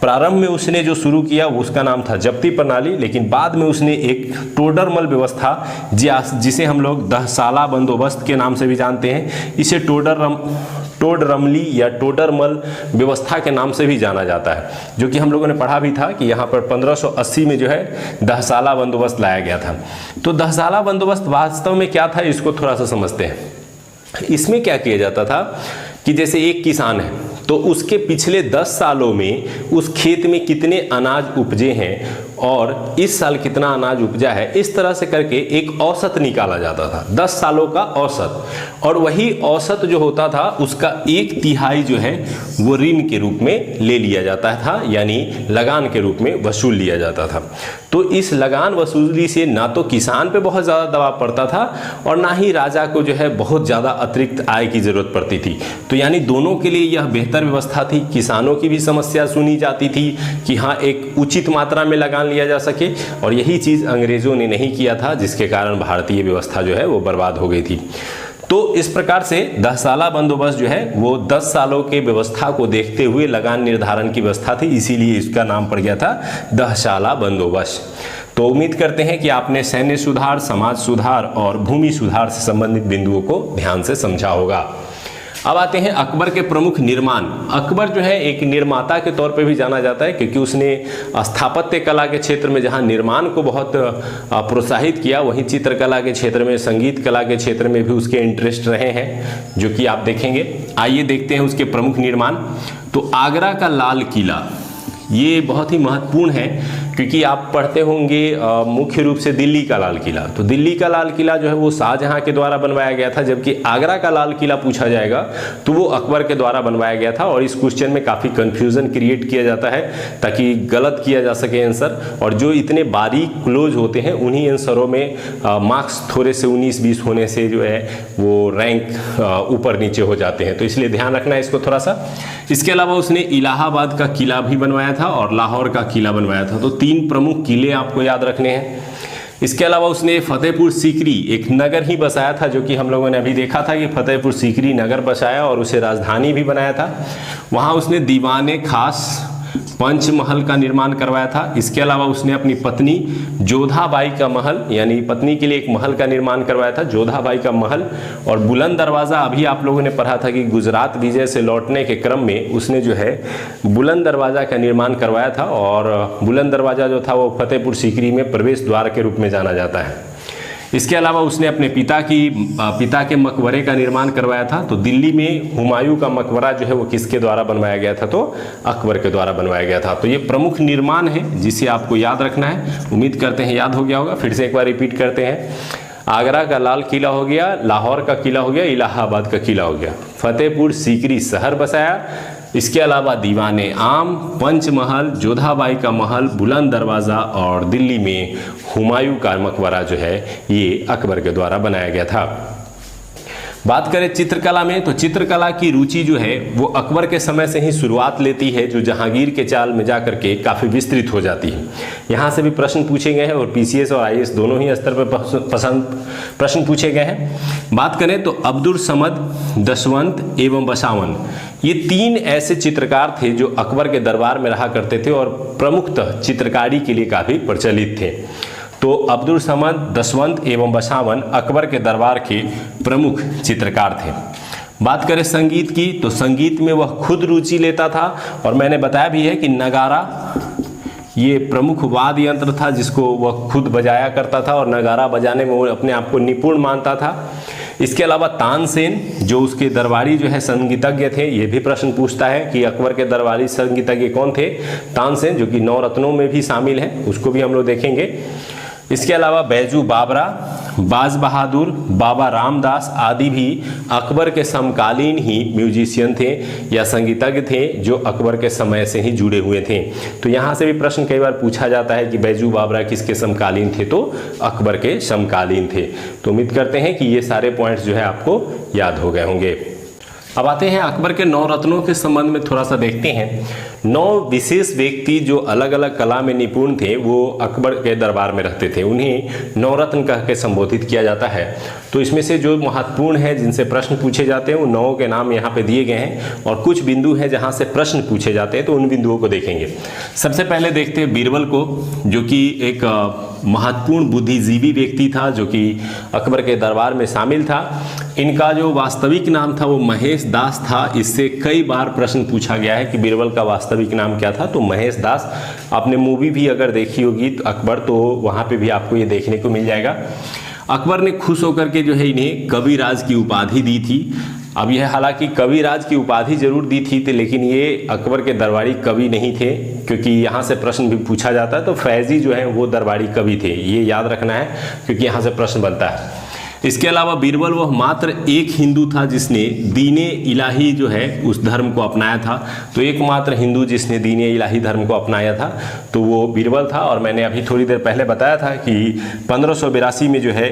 प्रारंभ में उसने जो शुरू किया उसका नाम था जब्ती प्रणाली, लेकिन बाद में उसने एक टोडरमल व्यवस्था, जिसे हम लोग 10 साला बंदोबस्त के नाम से भी जानते हैं, इसे टोडरमली या टोडरमल व्यवस्था के नाम से भी जाना जाता है, जो कि हम लोगों ने पढ़ा भी था कि यहाँ पर 1580 में जो है 10 साला बंदोबस्त लाया गया था। तो 10 साला बंदोबस्त वास्तव में क्या था, इसको थोड़ा सा समझते हैं। इसमें क्या किया जाता था कि जैसे एक किसान है तो उसके पिछले 10 सालों में उस खेत में कितने अनाज उपजे हैं और इस साल कितना अनाज उपजा है, इस तरह से करके एक औसत निकाला जाता था, 10 सालों का औसत। और वही औसत जो होता था उसका 1/3 जो है वो ऋण के रूप में ले लिया जाता था, यानी लगान के रूप में वसूल लिया जाता था। तो इस लगान वसूली से ना तो किसान पे बहुत ज़्यादा दबाव पड़ता था और ना ही राजा को जो है बहुत ज़्यादा अतिरिक्त आय की ज़रूरत पड़ती थी। तो यानी दोनों के लिए यह बेहतर व्यवस्था थी। किसानों की भी समस्या सुनी जाती थी कि हाँ, एक उचित मात्रा में लगान लिया जा सके, और यही चीज़ अंग्रेज़ों ने नहीं किया था, जिसके कारण भारतीय व्यवस्था जो है वो बर्बाद हो गई थी। तो इस प्रकार से 10 साला बंदोबस्त जो है वो 10 सालों के व्यवस्था को देखते हुए लगान निर्धारण की व्यवस्था थी, इसीलिए इसका नाम पड़ गया था 10 साला बंदोबस्त। तो उम्मीद करते हैं कि आपने सैन्य सुधार, समाज सुधार और भूमि सुधार से संबंधित बिंदुओं को ध्यान से समझा होगा। अब आते हैं अकबर के प्रमुख निर्माण। अकबर जो है एक निर्माता के तौर पे भी जाना जाता है, क्योंकि उसने स्थापत्य कला के क्षेत्र में जहां निर्माण को बहुत प्रोत्साहित किया, वहीं चित्रकला के क्षेत्र में, संगीत कला के क्षेत्र में भी उसके इंटरेस्ट रहे हैं, जो कि आप देखेंगे। आइए देखते हैं उसके प्रमुख निर्माण। तो आगरा का लाल किला ये बहुत ही महत्वपूर्ण है, क्योंकि आप पढ़ते होंगे मुख्य रूप से दिल्ली का लाल किला। तो दिल्ली का लाल किला जो है वो शाहजहां के द्वारा बनवाया गया था, जबकि आगरा का लाल किला पूछा जाएगा तो वो अकबर के द्वारा बनवाया गया था। और इस क्वेश्चन में काफ़ी कन्फ्यूज़न क्रिएट किया जाता है ताकि गलत किया जा सके आंसर, और जो इतने बारीक क्लोज होते हैं उन्हीं आंसरों में मार्क्स थोड़े से 19-20 होने से जो है वो रैंक ऊपर नीचे हो जाते हैं। तो इसलिए ध्यान रखना है इसको थोड़ा सा। इसके अलावा उसने इलाहाबाद का किला भी बनवाया था और लाहौर का किला बनवाया था। तो 3 प्रमुख किले आपको याद रखने हैं। इसके अलावा उसने फतेहपुर सीकरी एक नगर ही बसाया था, जो कि हम लोगों ने अभी देखा था कि फतेहपुर सीकरी नगर बसाया और उसे राजधानी भी बनाया था। वहाँ उसने दीवाने खास पंचमहल का निर्माण करवाया था। इसके अलावा उसने अपनी पत्नी जोधाबाई का महल, यानी पत्नी के लिए एक महल का निर्माण करवाया था, जोधाबाई का महल। और बुलंद दरवाज़ा, अभी आप लोगों ने पढ़ा था कि गुजरात विजय से लौटने के क्रम में उसने जो है बुलंद दरवाज़ा का निर्माण करवाया था, और बुलंद दरवाज़ा जो था वो फतेहपुर सीकरी में प्रवेश द्वार के रूप में जाना जाता है। इसके अलावा उसने अपने पिता के मकबरे का निर्माण करवाया था। तो दिल्ली में हुमायूं का मकबरा जो है वो किसके द्वारा बनवाया गया था? तो अकबर के द्वारा बनवाया गया था। तो ये प्रमुख निर्माण है जिसे आपको याद रखना है। उम्मीद करते हैं याद हो गया होगा। फिर से एक बार रिपीट करते हैं। आगरा का लाल किला हो गया, लाहौर का किला हो गया, इलाहाबाद का किला हो गया, फतेहपुर सीकरी शहर बसाया, इसके अलावा दीवाने आम, पंचमहल, जोधाबाई का महल, बुलंद दरवाज़ा और दिल्ली में हुमायूं का मकबरा जो है ये अकबर के द्वारा बनाया गया था। बात करें चित्रकला में, तो चित्रकला की रुचि जो है वो अकबर के समय से ही शुरुआत लेती है, जो जहांगीर के चाल में जाकर के काफ़ी विस्तृत हो जाती है। यहाँ से भी प्रश्न पूछे गए हैं और पीसीएस और आईएएस दोनों ही स्तर पर प्रश्न पूछे गए हैं। बात करें तो अब्दुल समद, दशवंत एवं बसावन, ये 3 ऐसे चित्रकार थे जो अकबर के दरबार में रहा करते थे और प्रमुखतः चित्रकारी के लिए काफ़ी प्रचलित थे। तो अब्दुल समद, दशवंत एवं बसावन अकबर के दरबार के प्रमुख चित्रकार थे। बात करें संगीत की, तो संगीत में वह खुद रुचि लेता था, और मैंने बताया भी है कि नगारा ये प्रमुख वाद्य यंत्र था जिसको वह खुद बजाया करता था, और नगारा बजाने में वो अपने आप को निपुण मानता था। इसके अलावा तानसेन जो उसके दरबारी जो है संगीतज्ञ थे, ये भी प्रश्न पूछता है कि अकबर के दरबारी संगीतज्ञ कौन थे? तानसेन, जो कि 9 रत्नों में भी शामिल हैं, उसको भी हम लोग देखेंगे। इसके अलावा बैजू बाबरा, बाज बहादुर, बाबा रामदास आदि भी अकबर के समकालीन ही म्यूजिशियन थे या संगीतज्ञ थे, जो अकबर के समय से ही जुड़े हुए थे। तो यहाँ से भी प्रश्न कई बार पूछा जाता है कि बैजू बाबरा किसके समकालीन थे? तो अकबर के समकालीन थे। तो उम्मीद करते हैं कि ये सारे पॉइंट्स जो है आपको याद हो गए होंगे। अब आते हैं अकबर के 9 रत्नों के संबंध में थोड़ा सा देखते हैं। 9 विशेष व्यक्ति जो अलग अलग कला में निपुण थे वो अकबर के दरबार में रहते थे, उन्हें 9 रत्न कह के संबोधित किया जाता है। तो इसमें से जो महत्वपूर्ण है, जिनसे प्रश्न पूछे जाते हैं, वो 9 के नाम यहाँ पे दिए गए हैं, और कुछ बिंदु हैं जहाँ से प्रश्न पूछे जाते हैं, तो उन बिंदुओं को देखेंगे। सबसे पहले देखते हैं बीरबल को, जो कि एक महत्वपूर्ण बुद्धिजीवी व्यक्ति था, जो कि अकबर के दरबार में शामिल था। इनका जो वास्तविक नाम था वो महेश दास था। इससे कई बार प्रश्न पूछा गया है कि बीरबल का वास्तविक नाम क्या था? तो महेश दास। आपने मूवी भी अगर देखी होगी तो अकबर, तो वहाँ पे भी आपको ये देखने को मिल जाएगा। अकबर ने खुश होकर के जो है इन्हें कविराज की उपाधि दी थी। अब यह हालांकि कवि राज की उपाधि जरूर दी थी लेकिन ये अकबर के दरबारी कवि नहीं थे, क्योंकि यहाँ से प्रश्न भी पूछा जाता है तो फैजी जो है वो दरबारी कवि थे, ये याद रखना है क्योंकि यहाँ से प्रश्न बनता है। इसके अलावा बीरबल वह मात्र एक हिंदू था जिसने दीने इलाही जो है उस धर्म को अपनाया था। तो एकमात्र हिंदू जिसने दीने इलाही धर्म को अपनाया था तो वो बीरबल था। और मैंने अभी थोड़ी देर पहले बताया था कि 1582 में जो है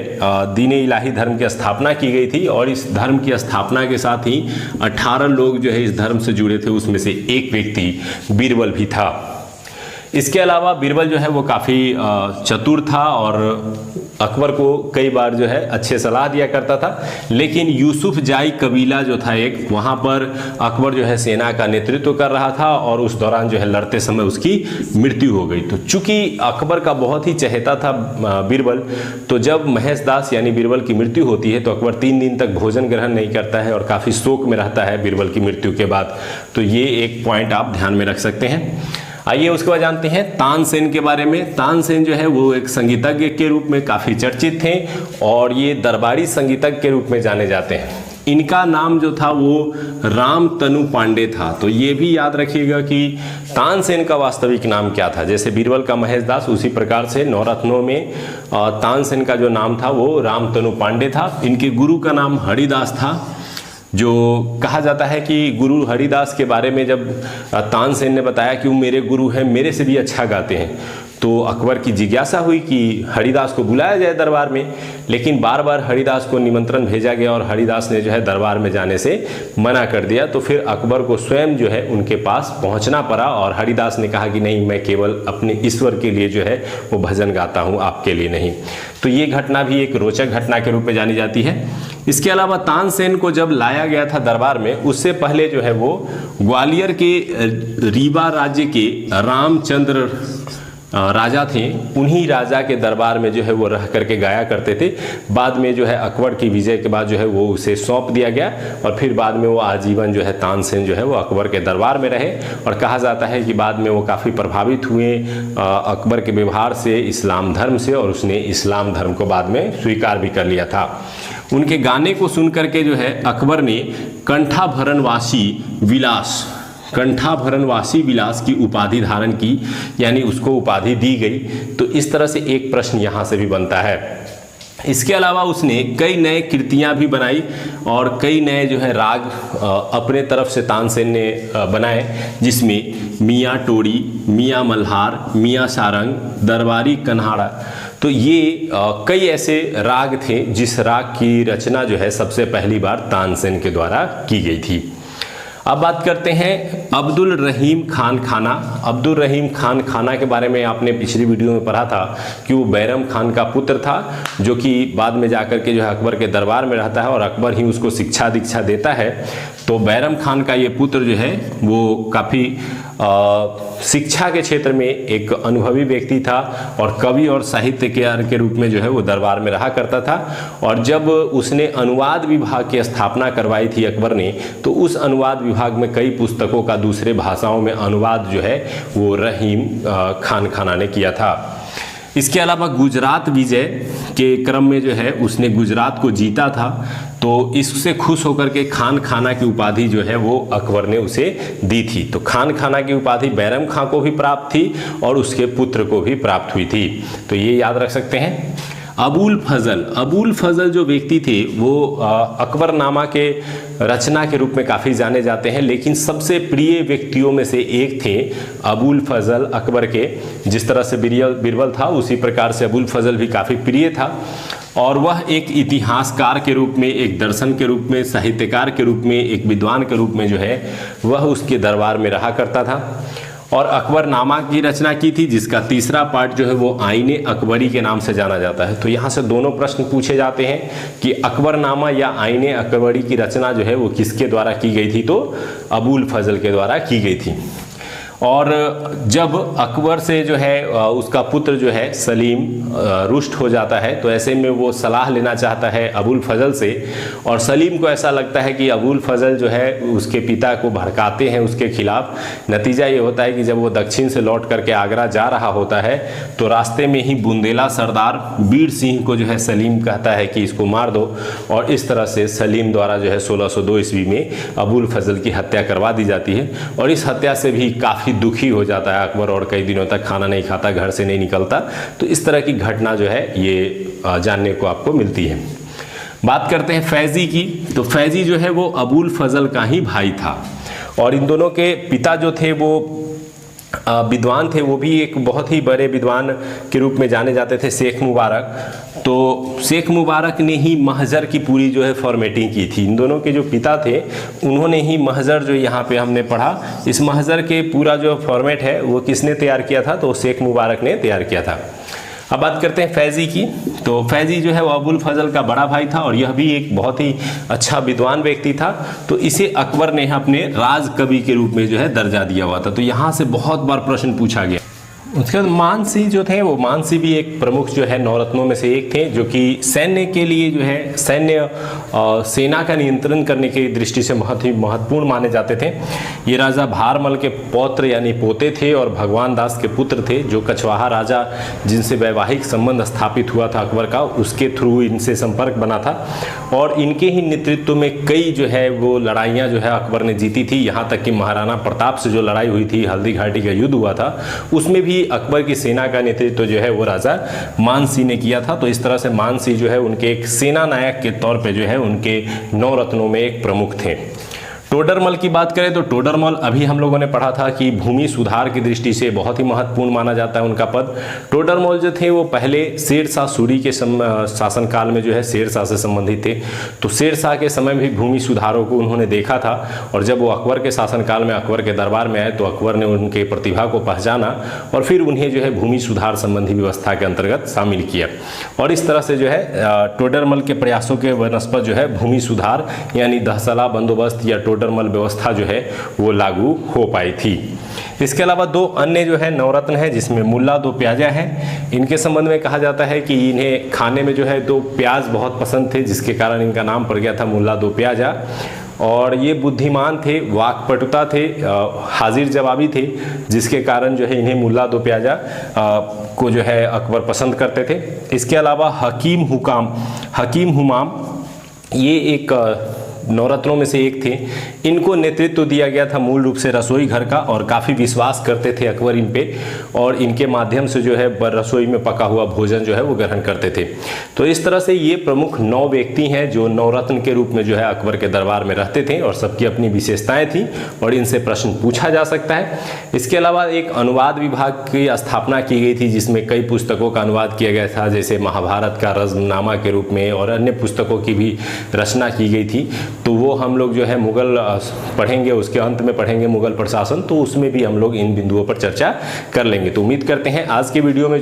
दीने इलाही धर्म की स्थापना की गई थी और इस धर्म की स्थापना के साथ ही 18 लोग जो है इस धर्म से जुड़े थे, उसमें से एक व्यक्ति बीरबल भी था। इसके अलावा बीरबल जो है वो काफ़ी चतुर था और अकबर को कई बार जो है अच्छे सलाह दिया करता था। लेकिन यूसुफ जाई कबीला जो था एक, वहाँ पर अकबर जो है सेना का नेतृत्व कर रहा था और उस दौरान जो है लड़ते समय उसकी मृत्यु हो गई। तो चूंकि अकबर का बहुत ही चहेता था बीरबल, तो जब महेश दास यानी बीरबल की मृत्यु होती है तो अकबर 3 दिन तक भोजन ग्रहण नहीं करता है और काफ़ी शोक में रहता है बीरबल की मृत्यु के बाद। तो ये एक पॉइंट आप ध्यान में रख सकते हैं। आइए उसके बाद जानते हैं तानसेन के बारे में। तानसेन जो है वो एक संगीतज्ञ के रूप में काफ़ी चर्चित थे और ये दरबारी संगीतज्ञ के रूप में जाने जाते हैं। इनका नाम जो था वो राम तनु पांडे था। तो ये भी याद रखिएगा कि तानसेन का वास्तविक नाम क्या था। जैसे बीरबल का महेश दास, उसी प्रकार से नवरत्नों में तानसेन का जो नाम था वो राम तनु पांडे था। इनके गुरु का नाम हरिदास था। जो कहा जाता है कि गुरु हरिदास के बारे में जब तानसेन ने बताया कि वो मेरे गुरु हैं, मेरे से भी अच्छा गाते हैं, तो अकबर की जिज्ञासा हुई कि हरिदास को बुलाया जाए दरबार में। लेकिन बार बार हरिदास को निमंत्रण भेजा गया और हरिदास ने जो है दरबार में जाने से मना कर दिया। तो फिर अकबर को स्वयं जो है उनके पास पहुंचना पड़ा और हरिदास ने कहा कि नहीं, मैं केवल अपने ईश्वर के लिए जो है वो भजन गाता हूँ, आपके लिए नहीं। तो ये घटना भी एक रोचक घटना के रूप में जानी जाती है। इसके अलावा तानसेन को जब लाया गया था दरबार में, उससे पहले जो है वो ग्वालियर के रीवा राज्य के रामचंद्र राजा थे। उन्हीं राजा के दरबार में जो है वो रह करके गाया करते थे। बाद में जो है अकबर की विजय के बाद जो है वो उसे सौंप दिया गया और फिर बाद में वो आजीवन जो है तानसेन जो है वो अकबर के दरबार में रहे। और कहा जाता है कि बाद में वो काफ़ी प्रभावित हुए अकबर के व्यवहार से, इस्लाम धर्म से, और उसने इस्लाम धर्म को बाद में स्वीकार भी कर लिया था। उनके गाने को सुन करके जो है अकबर ने कंठाभरणवासी विलास की उपाधि धारण की, यानी उसको उपाधि दी गई। तो इस तरह से एक प्रश्न यहाँ से भी बनता है। इसके अलावा उसने कई नए कृतियाँ भी बनाई और कई नए जो है राग अपने तरफ से तानसेन ने बनाए, जिसमें मियाँ टोड़ी, मियाँ मल्हार, मियाँ सारंग, दरबारी कन्हाड़ा। तो ये कई ऐसे राग थे जिस राग की रचना जो है सबसे पहली बार तानसेन के द्वारा की गई थी। अब बात करते हैं अब्दुल रहीम खान खाना। अब्दुल रहीम खान खाना के बारे में आपने पिछली वीडियो में पढ़ा था कि वो बैरम खान का पुत्र था, जो कि बाद में जाकर के जो है अकबर के दरबार में रहता है और अकबर ही उसको शिक्षा दीक्षा देता है। तो बैरम खान का ये पुत्र जो है वो काफ़ी शिक्षा के क्षेत्र में एक अनुभवी व्यक्ति था और कवि और साहित्यकार के रूप में जो है वो दरबार में रहा करता था। और जब उसने अनुवाद विभाग की स्थापना करवाई थी अकबर ने, तो उस अनुवाद विभाग में कई पुस्तकों का दूसरे भाषाओं में अनुवाद जो है वो रहीम खान खाना ने किया था। इसके अलावा गुजरात विजय के क्रम में जो है उसने गुजरात को जीता था। तो इससे खुश होकर के खान खाना की उपाधि जो है वो अकबर ने उसे दी थी। तो खान खाना की उपाधि बैरम खां को भी प्राप्त थी और उसके पुत्र को भी प्राप्त हुई थी। तो ये याद रख सकते हैं। अबुल फजल जो व्यक्ति थे वो अकबरनामा के रचना के रूप में काफ़ी जाने जाते हैं, लेकिन सबसे प्रिय व्यक्तियों में से एक थे अबुल फजल अकबर के। जिस तरह से बीरबल था उसी प्रकार से अबुल फजल भी काफ़ी प्रिय था और वह एक इतिहासकार के रूप में, एक दर्शन के रूप में, साहित्यकार के रूप में, एक विद्वान के रूप में जो है वह उसके दरबार में रहा करता था और अकबरनामा की रचना की थी, जिसका तीसरा पार्ट जो है वो आईने अकबरी के नाम से जाना जाता है। तो यहाँ से दोनों प्रश्न पूछे जाते हैं कि अकबरनामा या आईने अकबरी की रचना जो है वो किसके द्वारा की गई थी, तो अबुल फजल के द्वारा की गई थी। और जब अकबर से जो है उसका पुत्र जो है सलीम रुष्ट हो जाता है, तो ऐसे में वो सलाह लेना चाहता है अबुल फजल से, और सलीम को ऐसा लगता है कि अबुल फजल जो है उसके पिता को भड़काते हैं उसके खिलाफ। नतीजा ये होता है कि जब वो दक्षिण से लौट करके आगरा जा रहा होता है तो रास्ते में ही बुंदेला सरदार बीर सिंह को जो है सलीम कहता है कि इसको मार दो, और इस तरह से सलीम द्वारा जो है 1602 ईस्वी में अबुल फजल की हत्या करवा दी जाती है। और इस हत्या से भी काफ़ी दुखी हो जाता है अकबर और कई दिनों तक खाना नहीं खाता, घर से नहीं निकलता। तो इस तरह की घटना जो है ये जानने को आपको मिलती है। बात करते हैं फैज़ी की। तो फैज़ी जो है वो अबुल फजल का ही भाई था, और इन दोनों के पिता जो थे वो विद्वान थे, वो भी एक बहुत ही बड़े विद्वान के रूप में जाने जाते थे, शेख मुबारक। तो शेख मुबारक ने ही महजर की पूरी जो है फॉर्मेटिंग की थी। इन दोनों के जो पिता थे उन्होंने ही महजर जो यहाँ पे हमने पढ़ा, इस महजर के पूरा जो फॉर्मेट है वो किसने तैयार किया था, तो शेख मुबारक ने तैयार किया था। अब बात करते हैं फैज़ी की। तो फैज़ी जो है वो अबुल फजल का बड़ा भाई था, और यह भी एक बहुत ही अच्छा विद्वान व्यक्ति था। तो इसे अकबर ने अपने राज कवि के रूप में जो है दर्जा दिया हुआ था। तो यहाँ से बहुत बार प्रश्न पूछा गया। उसके बाद मानसिंह जो थे, वो मानसिंह भी एक प्रमुख जो है नवरत्नों में से एक थे, जो कि सैन्य के लिए जो है सेना का नियंत्रण करने की दृष्टि से बहुत ही महत्वपूर्ण माने जाते थे। ये राजा भारमल के पौत्र यानी पोते थे और भगवान दास के पुत्र थे, जो कछवाहा राजा जिनसे वैवाहिक संबंध स्थापित हुआ था अकबर का, उसके थ्रू इनसे संपर्क बना था। और इनके ही नेतृत्व में कई जो है वो लड़ाइयाँ जो है अकबर ने जीती थी। यहाँ तक कि महाराणा प्रताप से जो लड़ाई हुई थी, हल्दी घाटी का युद्ध हुआ था, उसमें भी अकबर की सेना का नेतृत्व जो है वो राजा मानसिंह ने किया था। तो इस तरह से मानसिंह जो है उनके एक सेना नायक के तौर पे जो है उनके नवरत्नों में एक प्रमुख थे। टोडरमल की बात करें तो टोडरमल अभी हम लोगों ने पढ़ा था कि भूमि सुधार की दृष्टि से बहुत ही महत्वपूर्ण माना जाता है उनका पद। टोडरमल जो थे वो पहले शेरशाह सूरी के शासनकाल में जो है शेरशाह से संबंधित थे। तो शेरशाह के समय भी भूमि सुधारों को उन्होंने देखा था, और जब वो अकबर के शासनकाल में अकबर के दरबार में आए तो अकबर ने उनके प्रतिभा को पहचाना और फिर उन्हें जो है भूमि सुधार संबंधी व्यवस्था के अंतर्गत शामिल किया। और इस तरह से जो है टोडरमल के प्रयासों के वनस्पत जो है भूमि सुधार यानी दहसला बंदोबस्त या टोडरमल व्यवस्था जो है वो लागू हो पाई थी। इसके अलावा दो अन्य जो है नवरत्न है, जिसमें मुल्ला दो प्याजा है। इनके संबंध में कहा जाता है कि इन्हें खाने में जो है दो प्याज बहुत पसंद थे, जिसके कारण इनका नाम पड़ गया था मुल्ला दो प्याजा। और ये बुद्धिमान थे, वाकपटुता थे, हाजिर जवाबी थे, जिसके कारण जो है इन्हें मुल्ला दो प्याजा को जो है अकबर पसंद करते थे। इसके अलावा हकीम हुमाम ये एक नवरत्नों में से एक थे। इनको नेतृत्व दिया गया था मूल रूप से रसोई घर का, और काफ़ी विश्वास करते थे अकबर इन पे, और इनके माध्यम से जो है रसोई में पका हुआ भोजन जो है वो ग्रहण करते थे। तो इस तरह से ये प्रमुख 9 व्यक्ति हैं जो नवरत्न के रूप में जो है अकबर के दरबार में रहते थे, और सबकी अपनी विशेषताएं थी और इनसे प्रश्न पूछा जा सकता है। इसके अलावा एक अनुवाद विभाग की स्थापना की गई थी, जिसमें कई पुस्तकों का अनुवाद किया गया था, जैसे महाभारत का रज़्मनामा के रूप में, और अन्य पुस्तकों की भी रचना की गई थी। तो वो हम लोग जो है मुगल पढ़ेंगे, उसके अंत में पढ़ेंगे मुगल प्रशासन, तो उसमें भी हम लोग इन बिंदुओं पर चर्चा कर लेंगे। तो उम्मीद करते हैं आज के वीडियो में